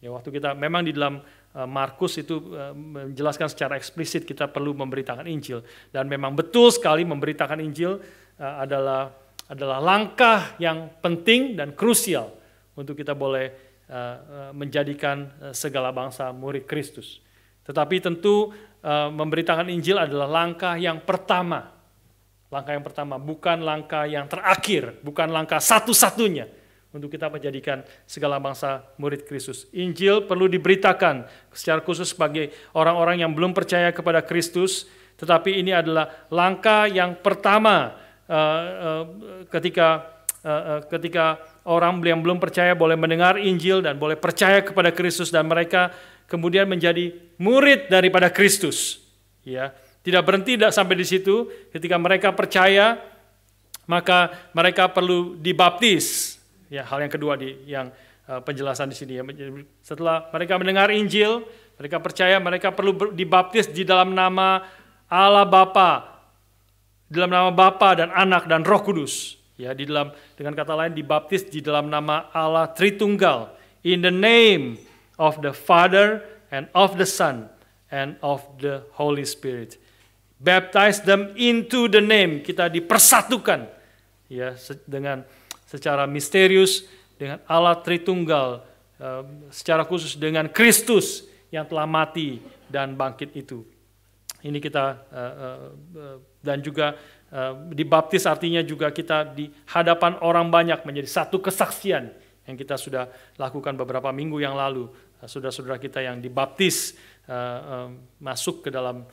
Ya, waktu kita memang di dalam Markus itu menjelaskan secara eksplisit kita perlu memberitakan Injil, dan memang betul sekali memberitakan Injil adalah langkah yang penting dan krusial untuk kita boleh menjadikan segala bangsa murid Kristus. Tetapi tentu memberitakan Injil adalah langkah yang pertama. Langkah yang pertama, bukan langkah yang terakhir, bukan langkah satu-satunya untuk kita menjadikan segala bangsa murid Kristus. Injil perlu diberitakan secara khusus bagi orang-orang yang belum percaya kepada Kristus, tetapi ini adalah langkah yang pertama ketika orang yang belum percaya boleh mendengar Injil dan boleh percaya kepada Kristus, dan mereka kemudian menjadi murid daripada Kristus. Ya, tidak berhenti sampai di situ. Ketika mereka percaya, maka mereka perlu dibaptis. Ya, hal yang kedua yang penjelasan di sini. Ya. Setelah mereka mendengar Injil, mereka percaya, mereka perlu dibaptis di dalam nama Allah Bapa, di dalam nama Bapa dan Anak dan Roh Kudus. Ya, dengan kata lain dibaptis di dalam nama Allah Tritunggal, in the name of the Father and of the Son and of the Holy Spirit. Baptize them into the name, kita dipersatukan ya dengan secara misterius dengan Allah Tritunggal, secara khusus dengan Kristus yang telah mati dan bangkit itu. Ini kita dan juga dibaptis artinya juga kita di hadapan orang banyak menjadi satu kesaksian yang kita sudah lakukan beberapa minggu yang lalu. Saudara-saudara kita yang dibaptis masuk ke dalam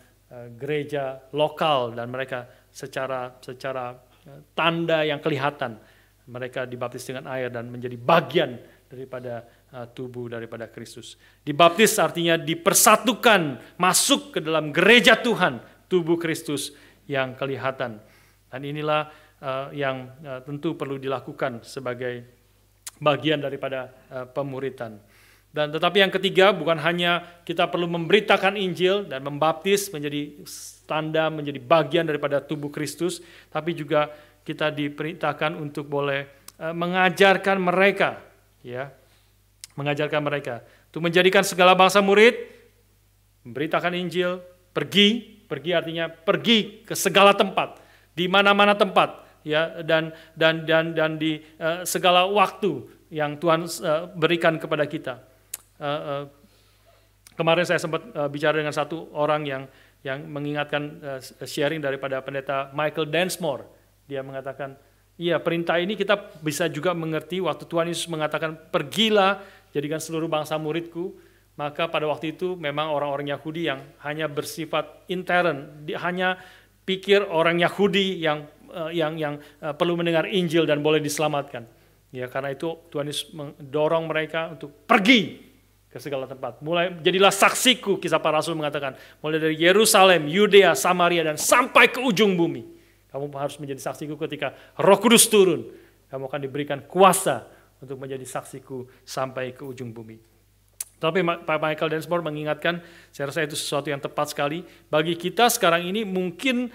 gereja lokal, dan mereka secara tanda yang kelihatan mereka dibaptis dengan air dan menjadi bagian daripada tubuh daripada Kristus. Dibaptis artinya dipersatukan masuk ke dalam gereja Tuhan, tubuh Kristus yang kelihatan. Dan inilah yang tentu perlu dilakukan sebagai bagian daripada pemuritan. Dan tetapi yang ketiga, bukan hanya kita perlu memberitakan Injil dan membaptis menjadi tanda, menjadi bagian daripada tubuh Kristus, tapi juga kita diperintahkan untuk boleh mengajarkan mereka, ya, mengajarkan mereka untuk menjadikan segala bangsa murid, memberitakan Injil, pergi artinya pergi ke segala tempat, di mana-mana tempat, ya, dan di segala waktu yang Tuhan berikan kepada kita. Kemarin saya sempat bicara dengan satu orang yang mengingatkan sharing daripada pendeta Michael Densmore. Dia mengatakan, iya, perintah ini kita bisa juga mengerti waktu Tuhan Yesus mengatakan, pergilah, jadikan seluruh bangsa muridku. Maka pada waktu itu memang orang-orang Yahudi yang hanya bersifat intern, hanya pikir orang Yahudi yang perlu mendengar Injil dan boleh diselamatkan. Ya, karena itu Tuhan Yesus mendorong mereka untuk pergi ke segala tempat. Jadilah saksiku, kisah para rasul mengatakan, mulai dari Yerusalem, Yudea, Samaria, dan sampai ke ujung bumi. Kamu harus menjadi saksiku ketika Roh Kudus turun. Kamu akan diberikan kuasa untuk menjadi saksiku sampai ke ujung bumi. Tapi Pak Michael Densmore mengingatkan, saya rasa itu sesuatu yang tepat sekali. Bagi kita sekarang ini mungkin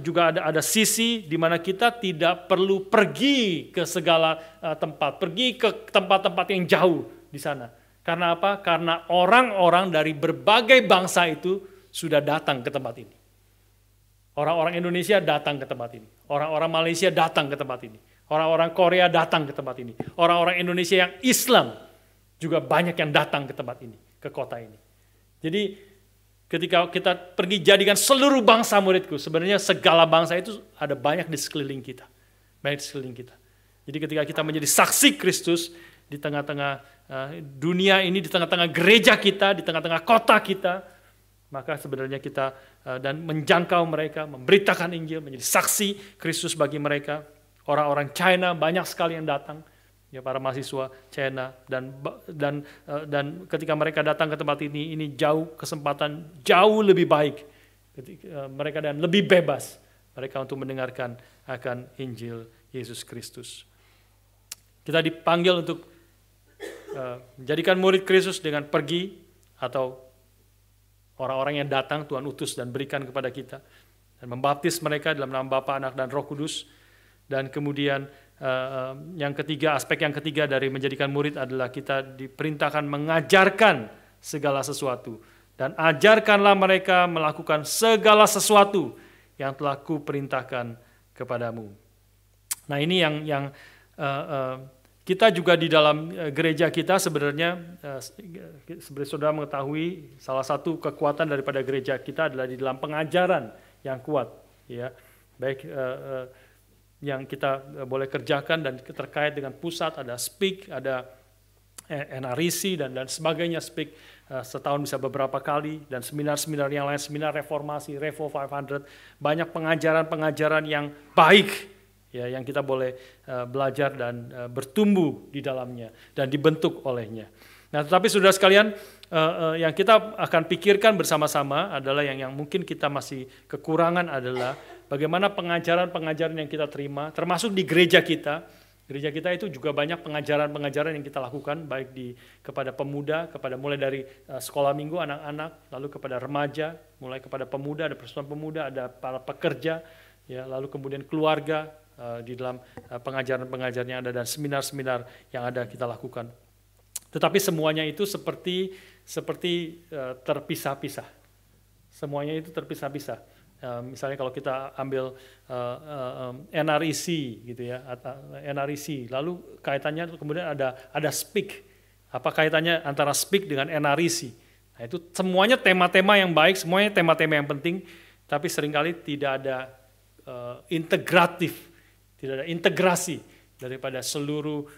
juga ada sisi di mana kita tidak perlu pergi ke segala tempat, pergi ke tempat-tempat yang jauh di sana. Karena apa? Karena orang-orang dari berbagai bangsa itu sudah datang ke tempat ini. Orang-orang Indonesia datang ke tempat ini. Orang-orang Malaysia datang ke tempat ini. Orang-orang Korea datang ke tempat ini. Orang-orang Indonesia yang Islam juga banyak yang datang ke tempat ini, ke kota ini. Jadi ketika kita pergi jadikan seluruh bangsa muridku, sebenarnya segala bangsa itu ada banyak di sekeliling kita. Banyak di sekeliling kita. Jadi ketika kita menjadi saksi Kristus di tengah-tengah dunia ini, di tengah-tengah gereja kita, di tengah-tengah kota kita, maka sebenarnya kita dan menjangkau mereka, memberitakan Injil, menjadi saksi Kristus bagi mereka. Orang-orang China banyak sekali yang datang, ya para mahasiswa China, dan ketika mereka datang ke tempat ini jauh kesempatan jauh lebih baik mereka dan lebih bebas mereka untuk mendengarkan akan Injil Yesus Kristus. Kita dipanggil untuk menjadikan murid Kristus dengan pergi, atau orang-orang yang datang Tuhan utus dan berikan kepada kita, dan membaptis mereka dalam nama Bapa, Anak, dan Roh Kudus. Dan kemudian yang ketiga, aspek yang ketiga dari menjadikan murid adalah kita diperintahkan mengajarkan segala sesuatu. Dan ajarkanlah mereka melakukan segala sesuatu yang telah kuperintahkan kepadamu. Nah, ini yang kita juga di dalam gereja kita sebenarnya seperti saudara mengetahui, salah satu kekuatan daripada gereja kita adalah di dalam pengajaran yang kuat, ya, baik yang kita boleh kerjakan dan terkait dengan pusat, ada speak, ada NRIC dan sebagainya, speak setahun bisa beberapa kali, dan seminar-seminar yang lain, seminar reformasi, Revo 500, banyak pengajaran-pengajaran yang baik, ya, yang kita boleh belajar dan bertumbuh di dalamnya dan dibentuk olehnya. Nah, tetapi saudara sekalian, yang kita akan pikirkan bersama-sama adalah yang mungkin kita masih kekurangan adalah bagaimana pengajaran-pengajaran yang kita terima, termasuk di gereja kita. Gereja kita itu juga banyak pengajaran-pengajaran yang kita lakukan, baik kepada pemuda, mulai dari sekolah minggu anak-anak, lalu kepada remaja, mulai kepada pemuda, ada persatuan pemuda, ada para pekerja, ya, lalu kemudian keluarga, di dalam pengajaran-pengajaran yang ada dan seminar-seminar yang ada kita lakukan. Tetapi semuanya itu seperti terpisah-pisah. Semuanya itu terpisah-pisah. Misalnya kalau kita ambil NRIC gitu ya, NRIC, lalu kaitannya kemudian ada speak. Apa kaitannya antara speak dengan NRIC? Nah, itu semuanya tema-tema yang baik, semuanya tema-tema yang penting, tapi seringkali tidak ada integratif. Tidak ada integrasi daripada seluruh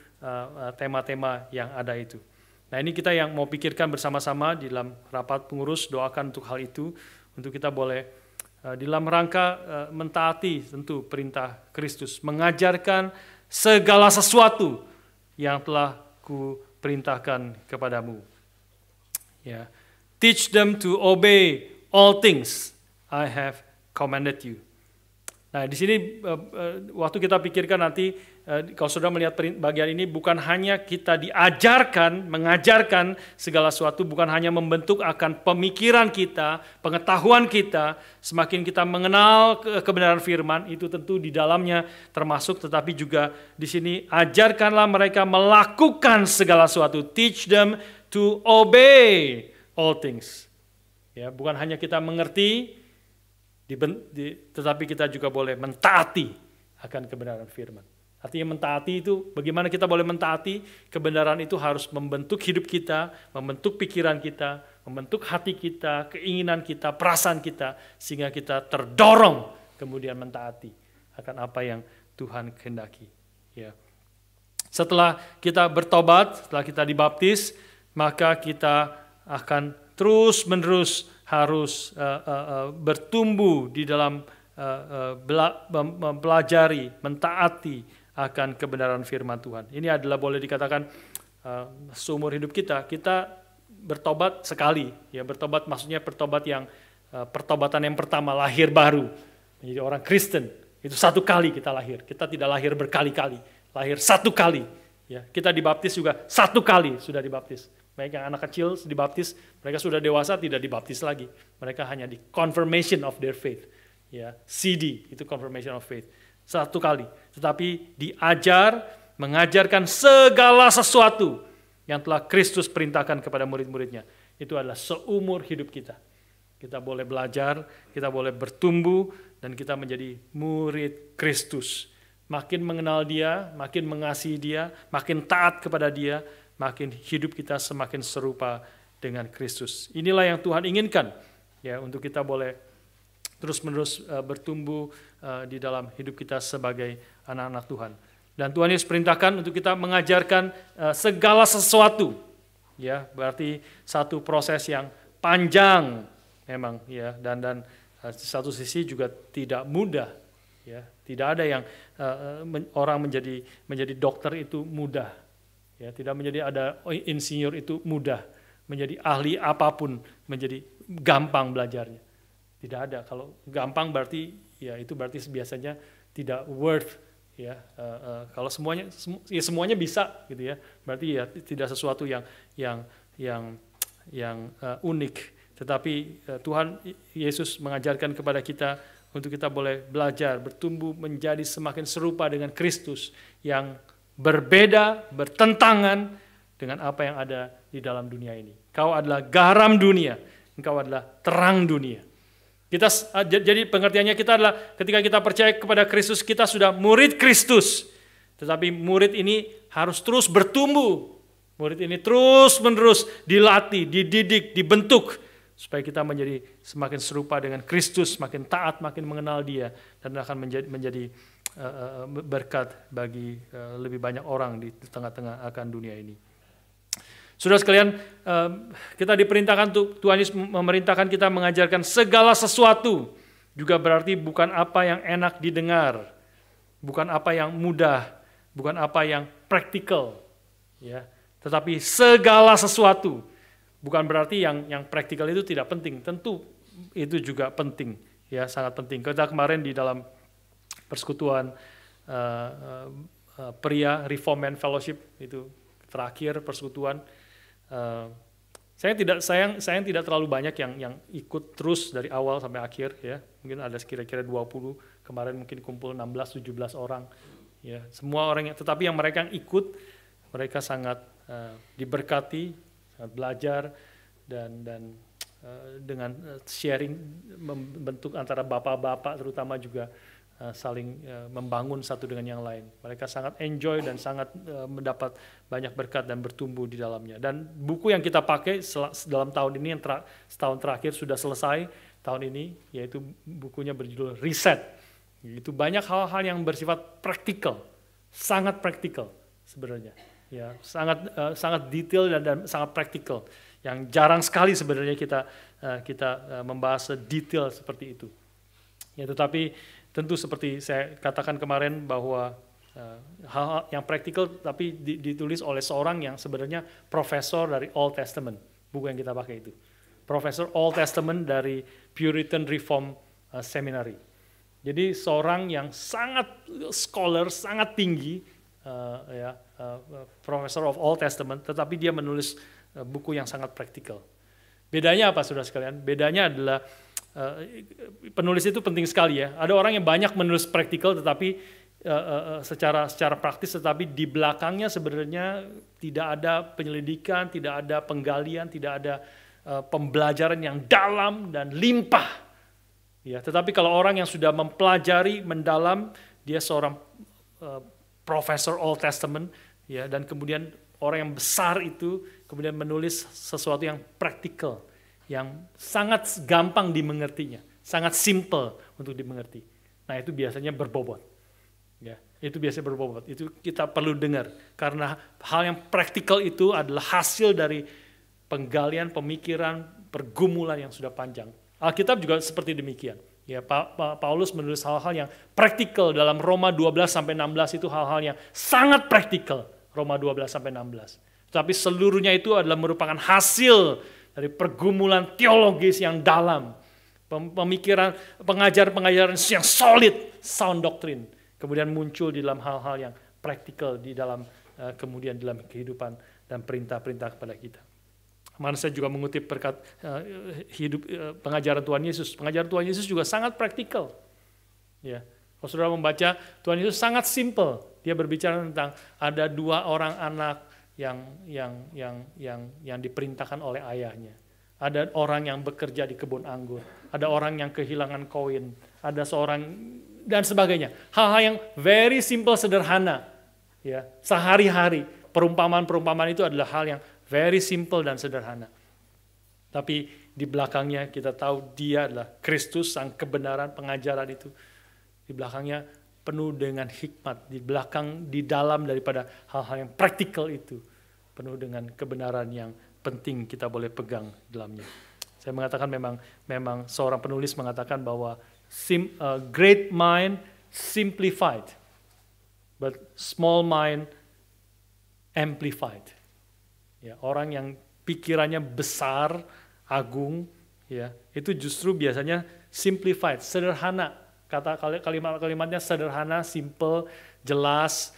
tema-tema yang ada itu. Nah, ini kita yang mau pikirkan bersama-sama di dalam rapat pengurus, doakan untuk hal itu, untuk kita boleh di dalam rangka mentaati tentu perintah Kristus, mengajarkan segala sesuatu yang telah kuperintahkan kepadamu. Ya. Teach them to obey all things I have commanded you. Nah, di sini waktu kita pikirkan nanti, kalau saudara melihat bagian ini, bukan hanya kita diajarkan, mengajarkan segala sesuatu, bukan hanya membentuk akan pemikiran kita, pengetahuan kita, semakin kita mengenal kebenaran firman, itu tentu di dalamnya termasuk, tetapi juga di sini ajarkanlah mereka melakukan segala sesuatu. Teach them to obey all things. Ya, bukan hanya kita mengerti, tetapi kita juga boleh mentaati akan kebenaran firman. Artinya mentaati itu, bagaimana kita boleh mentaati? Kebenaran itu harus membentuk hidup kita, membentuk pikiran kita, membentuk hati kita, keinginan kita, perasaan kita, sehingga kita terdorong kemudian mentaati akan apa yang Tuhan kehendaki. Ya. Setelah kita bertobat, setelah kita dibaptis, maka kita akan terus-menerus harus bertumbuh di dalam mempelajari, mentaati akan kebenaran firman Tuhan. Ini adalah boleh dikatakan seumur hidup kita bertobat sekali. Ya, bertobat maksudnya pertobatan yang pertama, lahir baru menjadi orang Kristen. Itu satu kali kita lahir. Kita tidak lahir berkali-kali, lahir satu kali. Ya, kita dibaptis juga satu kali sudah dibaptis. Baik yang anak kecil dibaptis, mereka sudah dewasa tidak dibaptis lagi. Mereka hanya di confirmation of their faith. Ya, CD itu confirmation of faith. Satu kali. Tetapi mengajarkan segala sesuatu yang telah Kristus perintahkan kepada murid-muridnya. Itu adalah seumur hidup kita. Kita boleh belajar, kita boleh bertumbuh, dan kita menjadi murid Kristus. Makin mengenal Dia, makin mengasihi Dia, makin taat kepada Dia, makin hidup kita semakin serupa dengan Kristus. Inilah yang Tuhan inginkan, ya, untuk kita boleh terus-menerus bertumbuh di dalam hidup kita sebagai anak-anak Tuhan. Dan Tuhan Yesus perintahkan untuk kita mengajarkan segala sesuatu, ya, berarti satu proses yang panjang memang, ya, dan di satu sisi juga tidak mudah, Ya, tidak ada yang orang menjadi dokter itu mudah. Ya, tidak menjadi ada insinyur itu mudah. Menjadi ahli apapun menjadi gampang belajarnya. Tidak ada. Kalau gampang berarti ya itu berarti biasanya tidak worth ya. Kalau semuanya bisa gitu ya. Berarti ya tidak sesuatu yang unik. Tetapi Tuhan Yesus mengajarkan kepada kita untuk kita boleh belajar, bertumbuh menjadi semakin serupa dengan Kristus yang berbeda, bertentangan dengan apa yang ada di dalam dunia ini. Kau adalah garam dunia, engkau adalah terang dunia. Jadi pengertiannya kita adalah ketika kita percaya kepada Kristus, kita sudah murid Kristus. Tetapi murid ini harus terus bertumbuh. Murid ini terus-menerus dilatih, dididik, dibentuk supaya kita menjadi semakin serupa dengan Kristus, makin taat, makin mengenal Dia, dan akan menjadi berkat bagi lebih banyak orang di tengah-tengah akan dunia ini. Saudara sekalian, kita diperintahkan, Tuhan Yesus memerintahkan kita mengajarkan segala sesuatu, juga berarti bukan apa yang enak didengar, bukan apa yang mudah, bukan apa yang praktikal, ya, tetapi segala sesuatu. Bukan berarti yang praktikal itu tidak penting, tentu itu juga penting, ya, sangat penting. Kita kemarin di dalam persekutuan pria Reformed Fellowship itu terakhir persekutuan, saya tidak terlalu banyak yang ikut terus dari awal sampai akhir, ya, mungkin ada kira-kira 20, kemarin mungkin kumpul 16-17 orang, ya, semua orang tetapi yang mereka yang ikut, mereka sangat diberkati, sangat belajar dan dengan sharing, membentuk antara bapak-bapak terutama juga saling membangun satu dengan yang lain. Mereka sangat enjoy dan sangat mendapat banyak berkat dan bertumbuh di dalamnya. Dan buku yang kita pakai dalam tahun ini, yang setahun terakhir sudah selesai tahun ini, yaitu bukunya berjudul Reset. Itu banyak hal-hal yang bersifat praktikal, sangat praktikal sebenarnya. Ya, sangat detail dan sangat praktikal. Yang jarang sekali sebenarnya kita membahas detail seperti itu. Ya, tetapi tentu seperti saya katakan kemarin bahwa hal-hal yang praktikal tapi ditulis oleh seorang yang sebenarnya profesor dari Old Testament, buku yang kita pakai itu. Profesor Old Testament dari Puritan Reform Seminary. Jadi seorang yang sangat scholar, sangat tinggi, Professor of Old Testament, tetapi dia menulis buku yang sangat praktikal. Bedanya apa, saudara sekalian? Bedanya adalah penulis itu penting sekali, ya. Ada orang yang banyak menulis praktikal, tetapi secara praktis, tetapi di belakangnya sebenarnya tidak ada penyelidikan, tidak ada penggalian, tidak ada pembelajaran yang dalam dan limpah. Ya, tetapi kalau orang yang sudah mempelajari mendalam, dia seorang Profesor Old Testament, ya, dan kemudian orang yang besar itu kemudian menulis sesuatu yang praktikal, yang sangat gampang dimengertinya, sangat simple untuk dimengerti. Nah, itu biasanya berbobot, ya, itu biasanya berbobot. Itu kita perlu dengar karena hal yang praktikal itu adalah hasil dari penggalian pemikiran, pergumulan yang sudah panjang. Alkitab juga seperti demikian. Ya, Paulus menulis hal-hal yang praktikal dalam Roma 12-16 itu hal-hal yang sangat praktikal, Roma 12-16. Tapi seluruhnya itu adalah merupakan hasil dari pergumulan teologis yang dalam, pemikiran, pengajaran yang solid, sound doctrine, kemudian muncul di dalam hal-hal yang praktikal di dalam kemudian dalam kehidupan dan perintah-perintah kepada kita. Kemarin saya juga mengutip berkat hidup pengajaran Tuhan Yesus. Pengajaran Tuhan Yesus juga sangat praktikal. Ya, kalau saudara membaca, Tuhan Yesus sangat simple. Dia berbicara tentang ada 2 orang anak yang diperintahkan oleh ayahnya. Ada orang yang bekerja di kebun anggur. Ada orang yang kehilangan koin. Ada seorang dan sebagainya. Hal-hal yang very simple, sederhana. Ya, sehari-hari. Perumpamaan-perumpamaan itu adalah hal yang very simple dan sederhana. Tapi di belakangnya kita tahu dia adalah Kristus, sang kebenaran, pengajaran itu. Di belakangnya penuh dengan hikmat. Di belakang, di dalam daripada hal-hal yang praktikal itu. Penuh dengan kebenaran yang penting kita boleh pegang dalamnya. Saya mengatakan memang seorang penulis mengatakan bahwa great mind simplified, but small mind amplified. Ya, orang yang pikirannya besar, agung, ya, itu justru biasanya simplified, sederhana. Kalimat-kalimatnya sederhana, simple, jelas,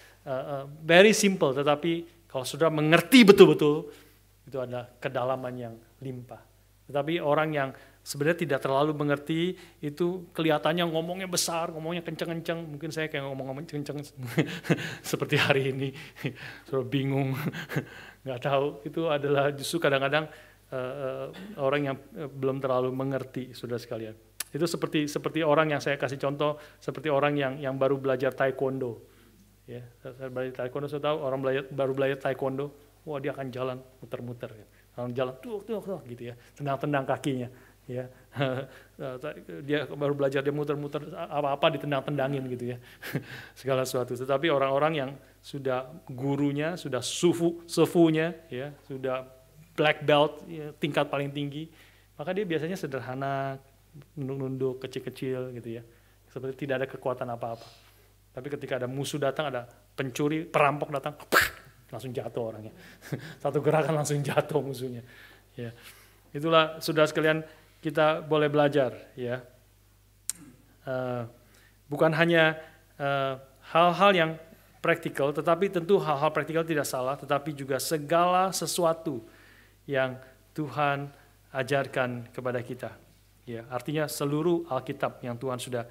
very simple. Tetapi kalau saudara mengerti betul-betul, itu adalah kedalaman yang limpah. Tetapi orang yang sebenarnya tidak terlalu mengerti, itu kelihatannya ngomongnya besar, ngomongnya kenceng-kenceng. Mungkin saya kayak ngomong kenceng seperti hari ini, saudara bingung, nggak tahu. Itu adalah justru kadang-kadang orang yang belum terlalu mengerti, saudara sekalian. Itu seperti orang yang saya kasih contoh, seperti orang yang baru belajar taekwondo. Ya, saya belajar taekwondo, saya tahu orang baru belajar taekwondo, wah dia akan jalan muter-muter, ya. Orang jalan tuh gitu ya, tendang-tendang kakinya, ya. Dia baru belajar, dia muter-muter, apa-apa ditendang-tendangin gitu ya, segala sesuatu. Tetapi orang-orang yang sudah gurunya, sudah sufunya, ya, sudah black belt, ya, tingkat paling tinggi, maka dia biasanya sederhana, nunduk-nunduk, kecil-kecil gitu ya, seperti tidak ada kekuatan apa-apa. Tapi ketika ada musuh datang, ada pencuri, perampok datang, langsung jatuh orangnya. Satu gerakan langsung jatuh musuhnya. Ya. Itulah saudara sekalian, kita boleh belajar, ya. Bukan hanya hal-hal yang praktikal, tetapi tentu hal-hal praktikal tidak salah, tetapi juga segala sesuatu yang Tuhan ajarkan kepada kita. Ya, artinya seluruh Alkitab yang Tuhan sudah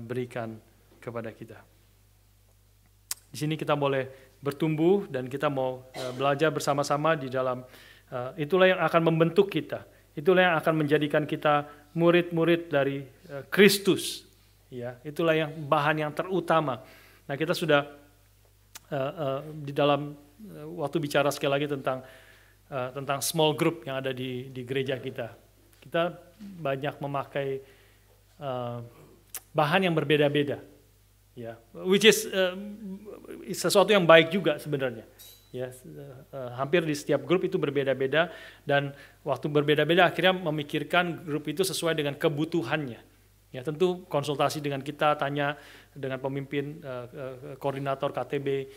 berikan kepada kita. Di sini kita boleh bertumbuh dan kita mau belajar bersama-sama di dalam itulah yang akan membentuk kita. Itulah yang akan menjadikan kita murid-murid dari Kristus. Ya, itulah yang bahan yang terutama. Nah, kita sudah di dalam waktu bicara sekali lagi tentang small group yang ada di gereja kita. Kita banyak memakai bahan yang berbeda-beda. Ya, which is sesuatu yang baik juga sebenarnya. Ya, hampir di setiap grup itu berbeda-beda, dan waktu berbeda-beda akhirnya memikirkan grup itu sesuai dengan kebutuhannya. Ya, tentu konsultasi dengan kita, tanya dengan pemimpin, koordinator KTB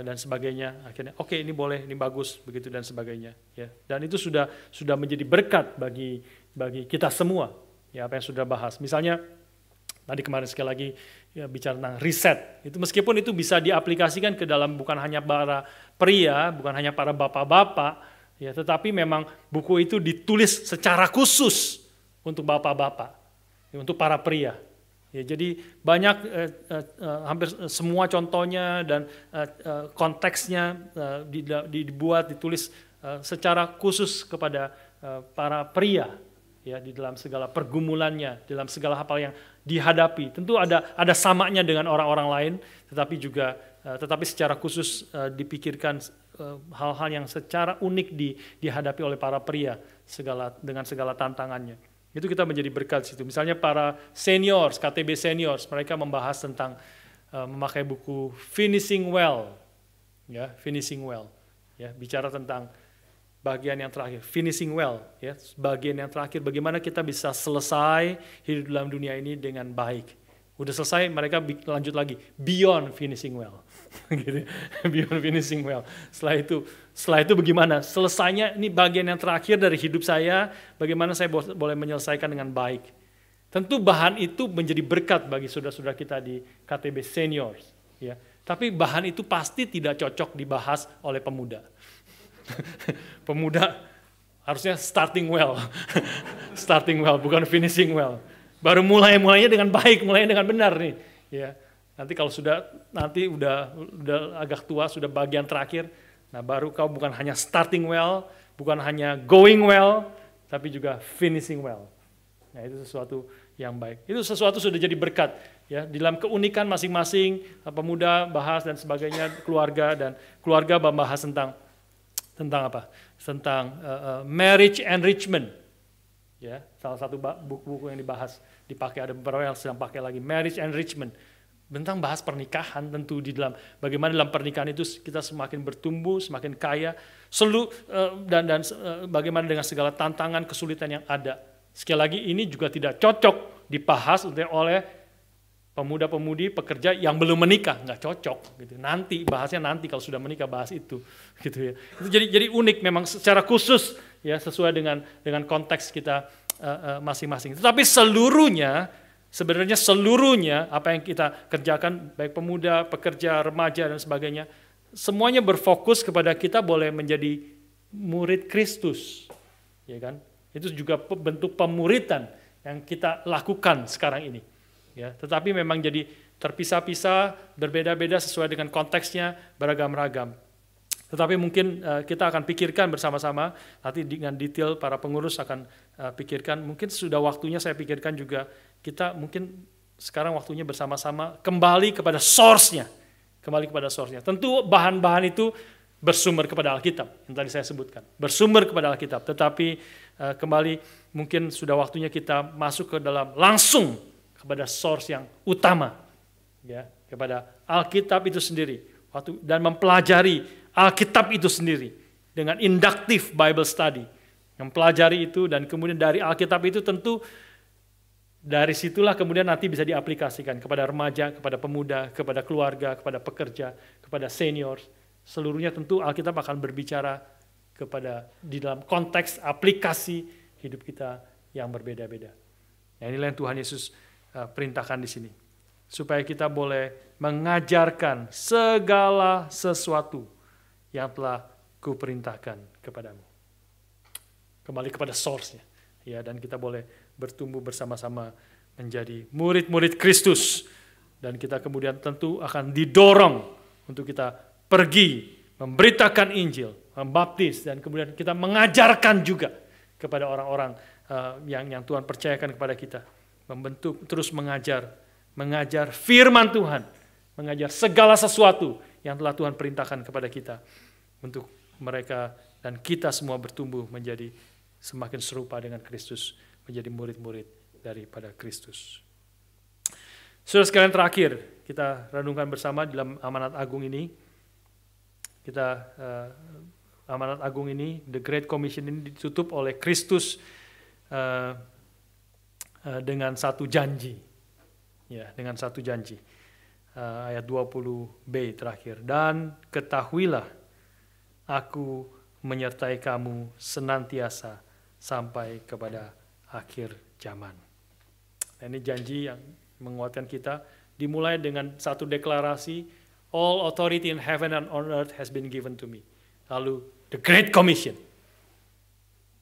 dan sebagainya. Akhirnya oke, ini boleh, ini bagus, begitu dan sebagainya. Ya, dan itu sudah menjadi berkat bagi kita semua. Ya, apa yang sudah bahas. Misalnya tadi kemarin sekali lagi ya, bicara tentang riset. Itu meskipun itu bisa diaplikasikan ke dalam bukan hanya para pria, bukan hanya para bapak-bapak, ya, tetapi memang buku itu ditulis secara khusus untuk bapak-bapak, ya, untuk para pria. Ya, jadi banyak hampir semua contohnya dan konteksnya dibuat, ditulis secara khusus kepada para pria. Ya, di dalam segala pergumulannya, dalam segala hal yang dihadapi. Tentu ada samanya dengan orang-orang lain, tetapi secara khusus dipikirkan hal-hal yang secara unik dihadapi oleh para pria dengan segala tantangannya. Itu kita menjadi berkat situ. Misalnya para seniors, KTB seniors, mereka membahas tentang memakai buku Finishing Well, ya, Finishing Well, ya, bicara tentang bagian yang terakhir, finishing well, ya, bagian yang terakhir, bagaimana kita bisa selesai hidup dalam dunia ini dengan baik. Udah selesai, mereka lanjut lagi, beyond finishing well, gitu, beyond finishing well. Setelah itu bagaimana? Selesainya ini bagian yang terakhir dari hidup saya, bagaimana saya boleh menyelesaikan dengan baik. Tentu bahan itu menjadi berkat bagi saudara-saudara kita di KTB seniors, ya. Tapi bahan itu pasti tidak cocok dibahas oleh pemuda. Pemuda harusnya starting well, starting well, bukan finishing well. Baru mulainya dengan baik, mulainya dengan benar nih. Ya, nanti kalau nanti udah agak tua, sudah bagian terakhir, nah baru kau bukan hanya starting well, bukan hanya going well, tapi juga finishing well. Nah, itu sesuatu yang baik. Itu sesuatu sudah jadi berkat. Ya, di dalam keunikan masing-masing pemuda bahas dan sebagainya, keluarga membahas tentang apa? Tentang marriage enrichment. Ya, salah satu buku yang dipakai, ada beberapa yang sedang pakai lagi, marriage enrichment. Tentang bahas pernikahan, tentu di dalam bagaimana dalam pernikahan itu kita semakin bertumbuh, semakin kaya, dan bagaimana dengan segala tantangan, kesulitan yang ada. Sekali lagi, ini juga tidak cocok dibahas oleh pemuda-pemudi pekerja yang belum menikah, nggak cocok gitu. Nanti bahasnya nanti kalau sudah menikah bahas itu gitu ya. Itu jadi unik memang secara khusus ya, sesuai dengan konteks kita masing-masing. Tetapi sebenarnya seluruhnya apa yang kita kerjakan, baik pemuda, pekerja, remaja dan sebagainya, semuanya berfokus kepada kita boleh menjadi murid Kristus, ya kan? Itu juga bentuk pemuridan yang kita lakukan sekarang ini. Ya, tetapi memang jadi terpisah-pisah, berbeda-beda sesuai dengan konteksnya, beragam-ragam. Tetapi mungkin kita akan pikirkan bersama-sama, nanti dengan detail para pengurus akan pikirkan, mungkin sudah waktunya saya pikirkan juga, kita mungkin sekarang waktunya bersama-sama kembali kepada source-nya. Tentu bahan-bahan itu bersumber kepada Alkitab, yang tadi saya sebutkan. Bersumber kepada Alkitab, tetapi kembali mungkin sudah waktunya kita masuk ke dalam langsung kepada source yang utama, ya, kepada Alkitab itu sendiri, dan mempelajari Alkitab itu sendiri dengan inductive Bible study, mempelajari itu, dan kemudian dari Alkitab itu tentu dari situlah kemudian nanti bisa diaplikasikan kepada remaja, kepada pemuda, kepada keluarga, kepada pekerja, kepada senior. Seluruhnya tentu Alkitab akan berbicara di dalam konteks aplikasi hidup kita yang berbeda-beda. Nah, inilah yang Tuhan Yesus perintahkan di sini, supaya kita boleh mengajarkan segala sesuatu yang telah kuperintahkan kepadamu. Kembali kepada source-nya, ya, dan kita boleh bertumbuh bersama-sama menjadi murid-murid Kristus, dan kita kemudian tentu akan didorong untuk kita pergi memberitakan Injil, membaptis, dan kemudian kita mengajarkan juga kepada orang-orang yang Tuhan percayakan kepada kita. Membentuk, terus mengajar firman Tuhan, mengajar segala sesuatu yang telah Tuhan perintahkan kepada kita, untuk mereka dan kita semua bertumbuh menjadi semakin serupa dengan Kristus, menjadi murid-murid daripada Kristus. Saudara sekalian, terakhir kita renungkan bersama dalam amanat agung ini. Amanat agung ini, The Great Commission ini ditutup oleh Kristus dengan satu janji, ya, dengan satu janji. Ayat 20b terakhir, dan ketahuilah aku menyertai kamu senantiasa sampai kepada akhir zaman. Nah, ini janji yang menguatkan kita, dimulai dengan satu deklarasi, all authority in heaven and on earth has been given to me. Lalu the Great Commission,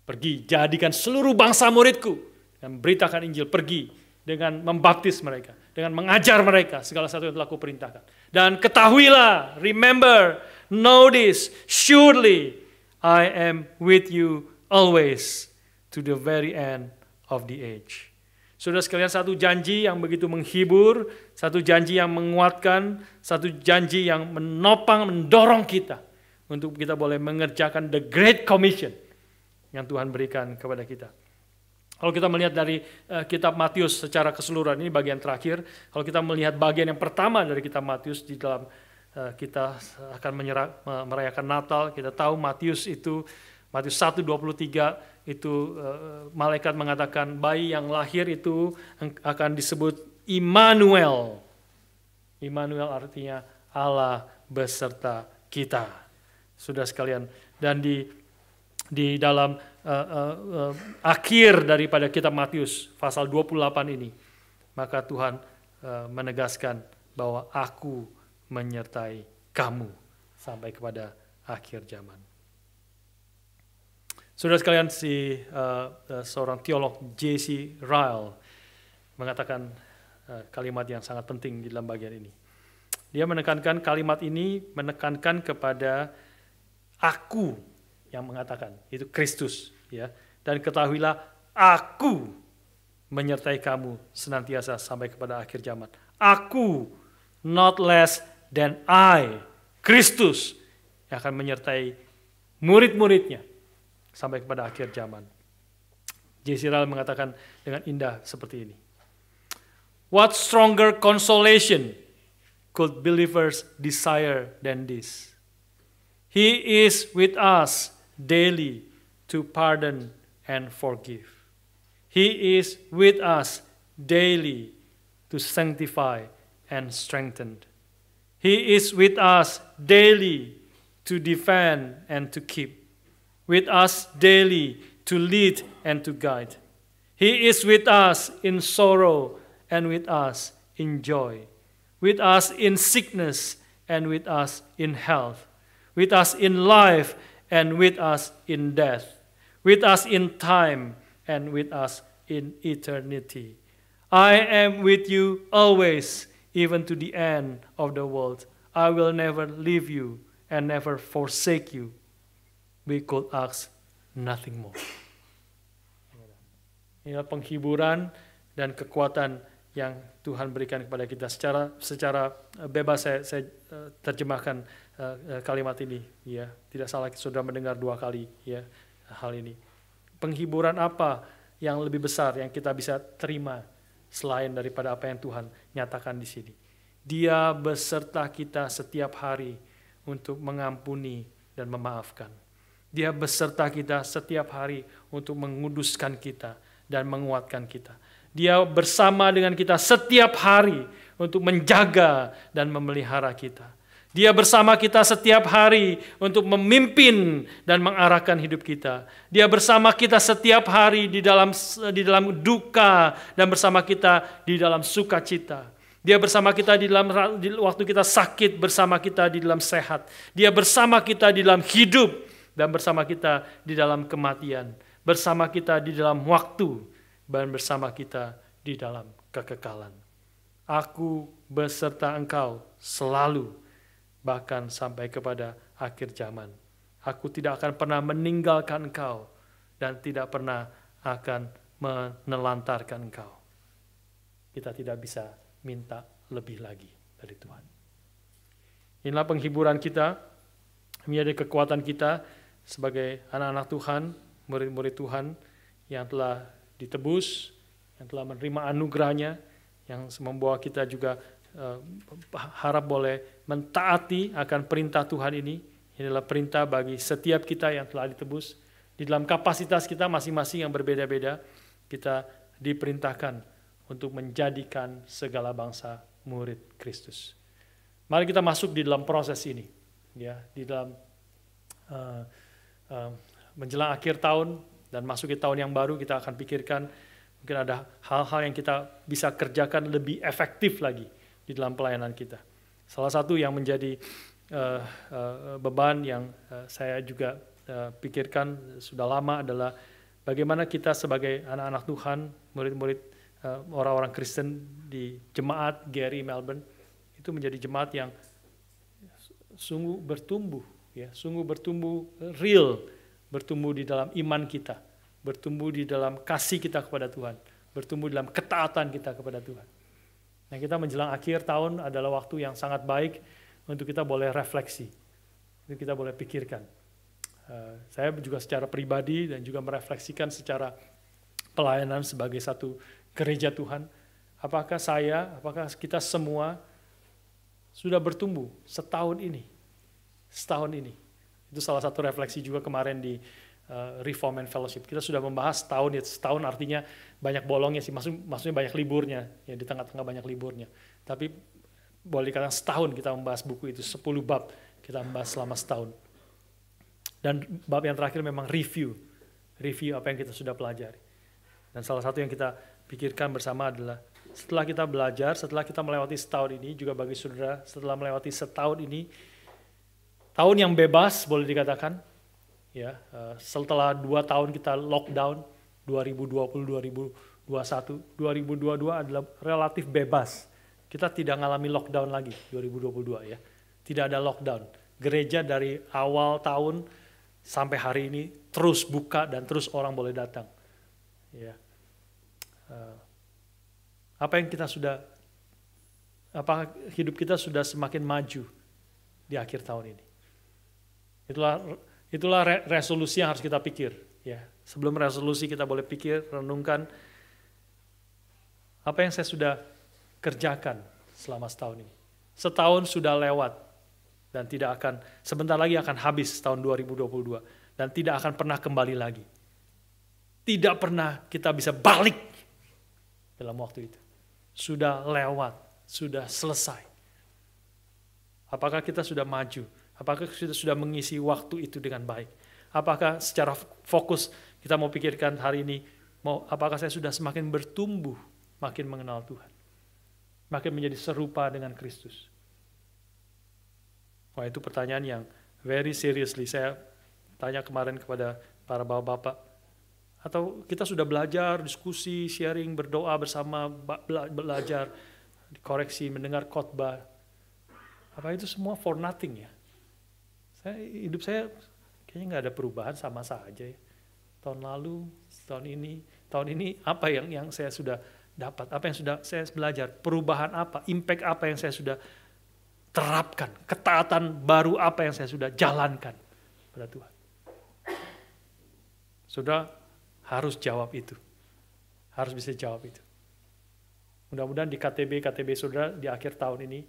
pergi jadikan seluruh bangsa muridku, dan beritakan Injil, pergi dengan membaptis mereka, dengan mengajar mereka segala sesuatu yang telah kuperintahkan. Dan ketahuilah, remember, know this, surely I am with you always to the very end of the age. Saudara sekalian, satu janji yang begitu menghibur, satu janji yang menguatkan, satu janji yang menopang, mendorong kita untuk kita boleh mengerjakan the Great Commission yang Tuhan berikan kepada kita. Kalau kita melihat dari kitab Matius secara keseluruhan, ini bagian terakhir. Kalau kita melihat bagian yang pertama dari kitab Matius, di dalam kita akan merayakan Natal, kita tahu Matius 1:23 itu malaikat mengatakan bayi yang lahir itu akan disebut Immanuel. Immanuel artinya Allah beserta kita. Sudah sekalian, dan di dalam akhir daripada kitab Matius pasal 28 ini, maka Tuhan menegaskan bahwa aku menyertai kamu sampai kepada akhir zaman. Saudara sekalian, seorang teolog J.C. Ryle mengatakan kalimat yang sangat penting di dalam bagian ini. Dia menekankan kalimat ini, menekankan kepada aku yang mengatakan, itu Kristus, ya. Dan ketahuilah aku menyertai kamu senantiasa sampai kepada akhir zaman. Aku, not less than I, Kristus, yang akan menyertai murid-muridnya sampai kepada akhir zaman. J.C. Ryle mengatakan dengan indah seperti ini. What stronger consolation could believers desire than this? He is with us daily to pardon and forgive. He is with us daily to sanctify and strengthen. He is with us daily to defend and to keep, with us daily to lead and to guide. He is with us in sorrow and with us in joy, with us in sickness and with us in health, with us in life and with us in death, with us in time and with us in eternity. I am with you always, even to the end of the world. I will never leave you and never forsake you. We could ask nothing more. Inilah penghiburan dan kekuatan yang Tuhan berikan kepada kita. Secara bebas saya terjemahkan kalimat ini, ya. Tidak salah sudah mendengar 2 kali, ya, hal ini. Penghiburan apa yang lebih besar yang kita bisa terima selain daripada apa yang Tuhan nyatakan di sini? Dia beserta kita setiap hari untuk mengampuni dan memaafkan. Dia beserta kita setiap hari untuk menguduskan kita dan menguatkan kita. Dia bersama dengan kita setiap hari untuk menjaga dan memelihara kita. Dia bersama kita setiap hari untuk memimpin dan mengarahkan hidup kita. Dia bersama kita setiap hari di dalam duka dan bersama kita di dalam sukacita. Dia bersama kita di waktu kita sakit, bersama kita di dalam sehat. Dia bersama kita di dalam hidup dan bersama kita di dalam kematian. Bersama kita di dalam waktu dan bersama kita di dalam kekekalan. Aku beserta engkau selalu, bahkan sampai kepada akhir zaman. Aku tidak akan pernah meninggalkan engkau dan tidak pernah akan menelantarkan engkau. Kita tidak bisa minta lebih lagi dari Tuhan. Inilah penghiburan kita, menjadi kekuatan kita sebagai anak-anak Tuhan, murid-murid Tuhan yang telah ditebus, yang telah menerima anugerahnya, yang membawa kita juga harap boleh mentaati akan perintah Tuhan ini. Inilah perintah bagi setiap kita yang telah ditebus. Di dalam kapasitas kita masing-masing yang berbeda-beda, kita diperintahkan untuk menjadikan segala bangsa murid Kristus. Mari kita masuk di dalam proses ini, ya, di dalam menjelang akhir tahun dan masuk ke tahun yang baru. Kita akan pikirkan mungkin ada hal-hal yang kita bisa kerjakan lebih efektif lagi di dalam pelayanan kita. Salah satu yang menjadi beban yang saya juga pikirkan sudah lama adalah bagaimana kita sebagai anak-anak Tuhan, murid-murid orang-orang Kristen di jemaat Gary Melbourne, itu menjadi jemaat yang sungguh bertumbuh, ya, sungguh bertumbuh real, bertumbuh di dalam iman kita, bertumbuh di dalam kasih kita kepada Tuhan, bertumbuh dalam ketaatan kita kepada Tuhan. Nah, kita menjelang akhir tahun adalah waktu yang sangat baik untuk kita boleh refleksi, untuk kita boleh pikirkan. Saya juga secara pribadi dan juga merefleksikan secara pelayanan sebagai satu gereja Tuhan. Apakah kita semua sudah bertumbuh setahun ini? Setahun ini. Itu salah satu refleksi juga kemarin di Reform and Fellowship. Kita sudah membahas setahun, ya setahun artinya banyak bolongnya sih, maksudnya banyak liburnya, ya di tengah-tengah banyak liburnya. Tapi boleh dikatakan setahun kita membahas buku itu, 10 bab kita membahas selama setahun. Dan bab yang terakhir memang review apa yang kita sudah pelajari. Dan salah satu yang kita pikirkan bersama adalah setelah kita belajar, setelah kita melewati setahun ini, juga bagi saudara setelah melewati setahun ini, tahun yang bebas boleh dikatakan, ya, setelah 2 tahun kita lockdown, 2020, 2021, 2022 adalah relatif bebas. Kita tidak mengalami lockdown lagi 2022, ya. Tidak ada lockdown. Gereja dari awal tahun sampai hari ini terus buka dan terus orang boleh datang. Ya. Apakah hidup kita sudah semakin maju di akhir tahun ini? Itulah resolusi yang harus kita pikir. Ya. Sebelum resolusi kita boleh pikir, renungkan apa yang saya sudah kerjakan selama setahun ini. Setahun sudah lewat dan sebentar lagi akan habis tahun 2022 dan tidak akan pernah kembali lagi. Tidak pernah kita bisa balik dalam waktu itu. sudah lewat, sudah selesai? Apakah kita sudah maju? Apakah kita sudah mengisi waktu itu dengan baik? Apakah secara fokus kita mau pikirkan hari ini, apakah saya sudah semakin bertumbuh, makin mengenal Tuhan, makin menjadi serupa dengan Kristus? Wah, itu pertanyaan yang very seriously saya tanya kemarin kepada para bapak-bapak. Atau kita sudah belajar, diskusi, sharing, berdoa bersama, belajar, koreksi, mendengar khotbah. Apa itu semua for nothing ya? Hidup saya kayaknya nggak ada perubahan, sama saja ya. Tahun lalu, tahun ini apa yang saya sudah dapat, apa yang sudah saya belajar, perubahan apa, impact apa yang saya sudah terapkan, ketaatan baru apa yang saya sudah jalankan pada Tuhan. Sudah harus jawab itu. Harus bisa jawab itu. Mudah-mudahan di KTB saudara di akhir tahun ini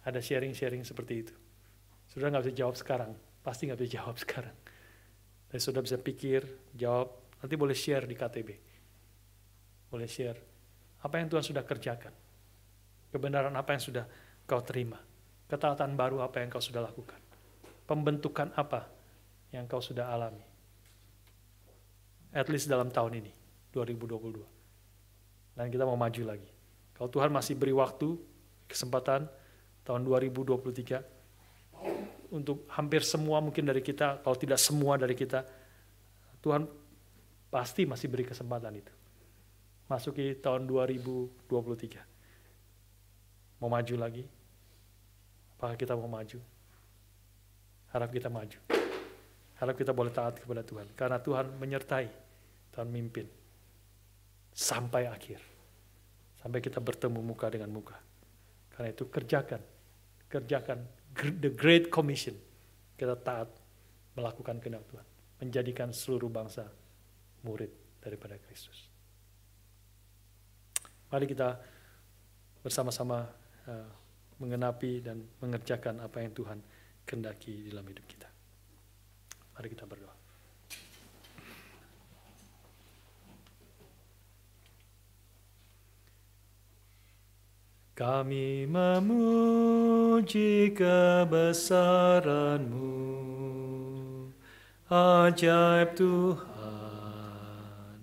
ada sharing-sharing seperti itu. Saudara nggak bisa jawab sekarang. Pasti nggak bisa jawab sekarang. Tapi saudara bisa pikir, jawab. Nanti boleh share di KTB. Boleh share. Apa yang Tuhan sudah kerjakan. Kebenaran apa yang sudah kau terima. Ketaatan baru apa yang kau sudah lakukan. Pembentukan apa yang kau sudah alami. At least dalam tahun ini, 2022. Dan kita mau maju lagi. Kalau Tuhan masih beri waktu, kesempatan, tahun 2023, untuk hampir semua mungkin dari kita, kalau tidak semua dari kita, Tuhan pasti masih beri kesempatan itu. Masuki tahun 2023. Mau maju lagi? Apakah kita mau maju? Harap kita maju. Harap kita boleh taat kepada Tuhan. Karena Tuhan menyertai. Tuhan mimpin sampai akhir, sampai kita bertemu muka dengan muka. Karena itu kerjakan the Great Commission. Kita taat melakukan kehendak Tuhan, menjadikan seluruh bangsa murid daripada Kristus. Mari kita bersama-sama mengenapi dan mengerjakan apa yang Tuhan kehendaki di dalam hidup kita. Mari kita berdoa. Kami memuji kebesaran-Mu, ajaib Tuhan,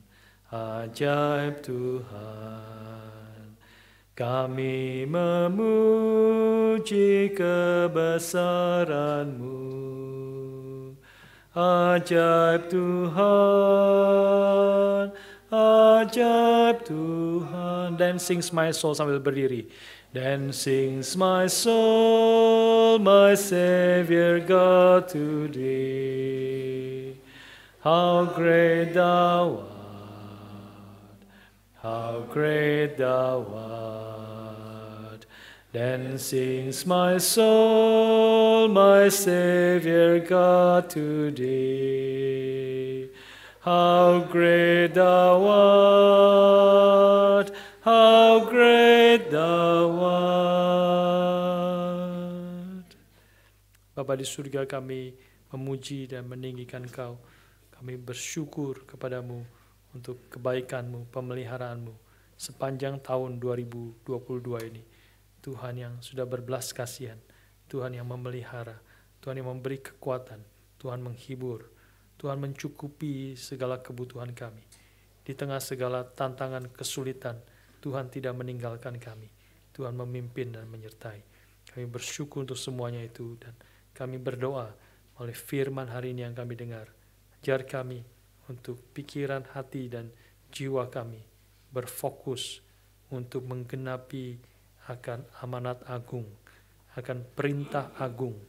ajaib Tuhan. Kami memuji kebesaran-Mu, ajaib Tuhan, ajaib Tuhan. Then sings my soul, sambil berdiri. Then sings my soul, my Savior God to thee. How great thou art, how great thou art. Then sings my soul, my Savior God to thee. How great thou art, how great thou art. Bapa di surga, kami memuji dan meninggikan Kau. Kami bersyukur kepadamu untuk kebaikan-Mu, pemeliharaan-Mu sepanjang tahun 2022 ini. Tuhan yang sudah berbelas kasihan, Tuhan yang memelihara, Tuhan yang memberi kekuatan, Tuhan menghibur, Tuhan mencukupi segala kebutuhan kami. Di tengah segala tantangan kesulitan, Tuhan tidak meninggalkan kami. Tuhan memimpin dan menyertai. Kami bersyukur untuk semuanya itu dan kami berdoa oleh firman hari ini yang kami dengar. Ajar kami untuk pikiran, hati, dan jiwa kami berfokus untuk menggenapi akan amanat agung, akan perintah agung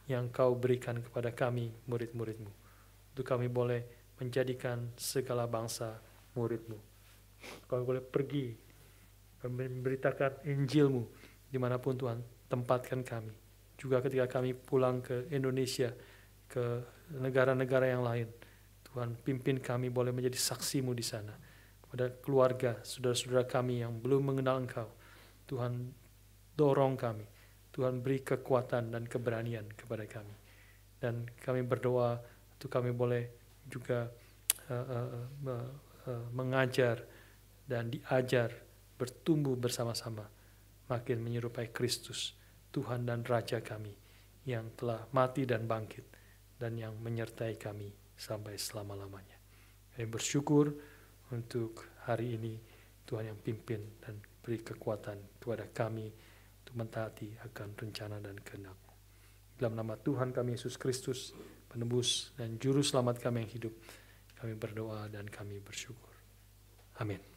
yang Kau berikan kepada kami, murid-murid-Mu. Untuk kami boleh menjadikan segala bangsa murid-Mu. Kami boleh pergi, memberitakan Injil-Mu dimanapun Tuhan tempatkan kami. Juga ketika kami pulang ke Indonesia, ke negara-negara yang lain, Tuhan pimpin kami boleh menjadi saksi-Mu di sana. Kepada keluarga, saudara-saudara kami yang belum mengenal Engkau, Tuhan dorong kami. Tuhan beri kekuatan dan keberanian kepada kami. Dan kami berdoa untuk kami boleh juga mengajar dan diajar bertumbuh bersama-sama, makin menyerupai Kristus, Tuhan dan Raja kami, yang telah mati dan bangkit, dan yang menyertai kami sampai selama-lamanya. Kami bersyukur untuk hari ini, Tuhan yang pimpin dan beri kekuatan kepada kami untuk mentaati akan rencana dan kehendak-Mu. Dalam nama Tuhan kami Yesus Kristus, penebus dan juru selamat kami yang hidup, kami berdoa dan kami bersyukur. Amin.